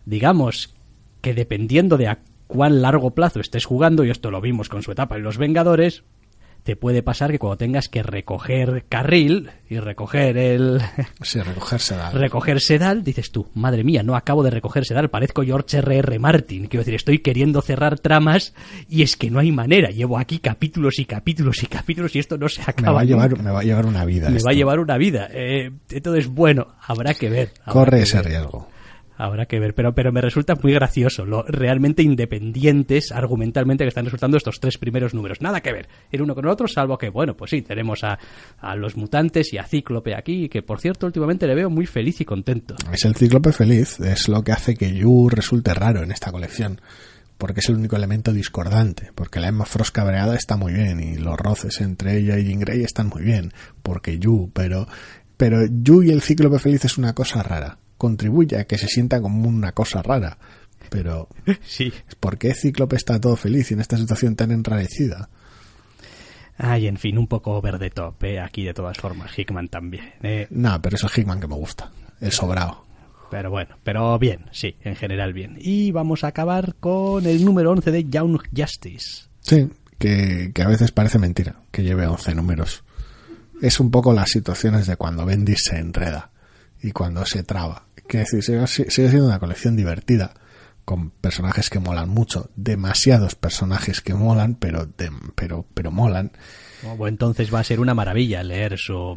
digamos, que dependiendo de a cuán largo plazo estés jugando, y esto lo vimos con su etapa en Los Vengadores, te puede pasar que cuando tengas que recoger carril y recoger el... Sí, recoger sedal. Recoger sedal, dices tú, madre mía, no acabo de recoger sedal, parezco George R.R. Martin. Quiero decir, estoy queriendo cerrar tramas y es que no hay manera. Llevo aquí capítulos y capítulos y capítulos y esto no se acaba. Me va a llevar una vida. Me va a llevar una vida. Entonces, bueno, habrá que ver. Corre ese riesgo. Habrá que ver, pero me resulta muy gracioso lo realmente independientes argumentalmente que están resultando estos 3 primeros números. Nada que ver el uno con el otro, salvo que, bueno, pues sí, tenemos a los mutantes y a Cíclope aquí, que por cierto últimamente le veo muy feliz y contento. Es el Cíclope feliz, es lo que hace que Yu resulte raro en esta colección, porque es el único elemento discordante, porque la Emma Frost cabreada está muy bien y los roces entre ella y Jean Grey están muy bien, porque Yu, pero Yu y el Cíclope feliz es una cosa rara. Contribuye a que se sienta como una cosa rara, pero sí. ¿Por qué Cíclope está todo feliz y en esta situación tan enrarecida? Ay, en fin, un poco over the top, aquí de todas formas, Hickman también. No, pero es el Hickman que me gusta, el sobrado. Pero bueno, pero bien, sí, en general bien. Y vamos a acabar con el número 11 de Young Justice. Sí, que a veces parece mentira que lleve 11 números. Es un poco las situaciones de cuando Bendis se enreda y cuando se traba. Quiere decir, sigue siendo una colección divertida, con personajes que molan mucho, demasiados personajes que molan, pero molan. Bueno, entonces va a ser una maravilla leer su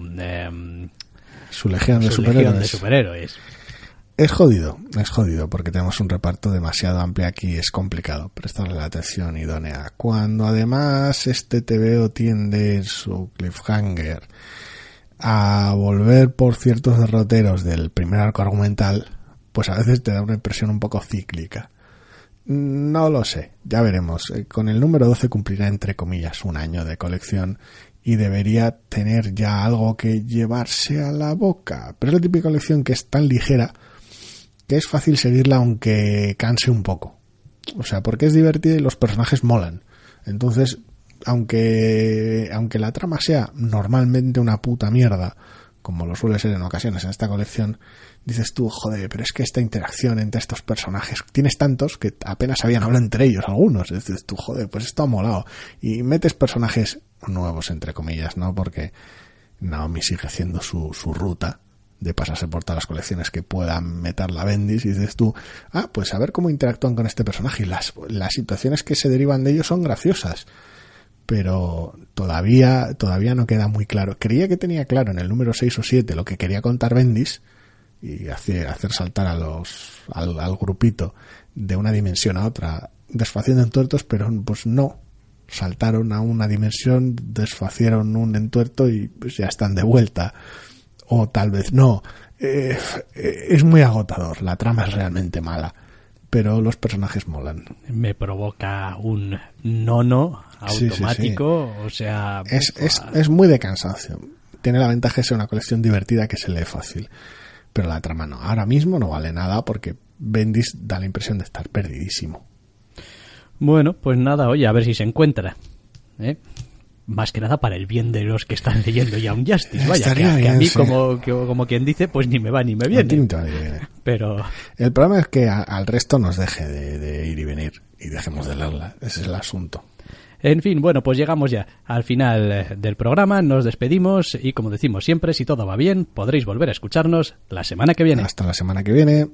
legión de superhéroes. Es jodido, porque tenemos un reparto demasiado amplio aquí, es complicado prestarle la atención idónea. Cuando además este TVO tiende en su cliffhanger a volver por ciertos derroteros del primer arco argumental, pues a veces te da una impresión un poco cíclica. No lo sé, ya veremos. Con el número 12 cumplirá entre comillas un año de colección y debería tener ya algo que llevarse a la boca. Pero es la típica colección que es tan ligera que es fácil seguirla aunque canse un poco. O sea, porque es divertida y los personajes molan. Entonces, aunque la trama sea normalmente una puta mierda, como lo suele ser en ocasiones en esta colección, dices tú, joder, pero es que esta interacción entre estos personajes, tienes tantos que apenas habían hablado entre ellos algunos, dices tú, joder, pues esto ha molado. Y metes personajes nuevos, entre comillas, ¿no? Porque Naomi sigue haciendo su ruta de pasarse por todas las colecciones que puedan meter la Bendis, y dices tú, pues a ver cómo interactúan con este personaje, y las situaciones que se derivan de ellos son graciosas. Pero todavía no queda muy claro. Creía que tenía claro en el número 6 o 7 lo que quería contar Bendis y hacer saltar al grupito de una dimensión a otra desfaciendo entuertos, pero pues no. Saltaron a una dimensión, desfacieron un entuerto y pues ya están de vuelta. O tal vez no. Es muy agotador. La trama es realmente mala, pero los personajes molan. Me provoca un nono automático, sí. O sea... Es muy de cansancio. Tiene la ventaja de ser una colección divertida que se lee fácil, pero la trama no. Ahora mismo no vale nada porque Bendis da la impresión de estar perdidísimo. Bueno, pues nada, oye, a ver si se encuentra, ¿eh? Más que nada para el bien de los que están leyendo Young Justice. Vaya, que a mí, sí. como quien dice, pues ni me va ni me viene. Pero el problema es que al resto nos deje de ir y venir y dejemos de leerla. Ese es el asunto. En fin, bueno, pues llegamos ya al final del programa, nos despedimos y como decimos siempre, si todo va bien, podréis volver a escucharnos la semana que viene. Hasta la semana que viene.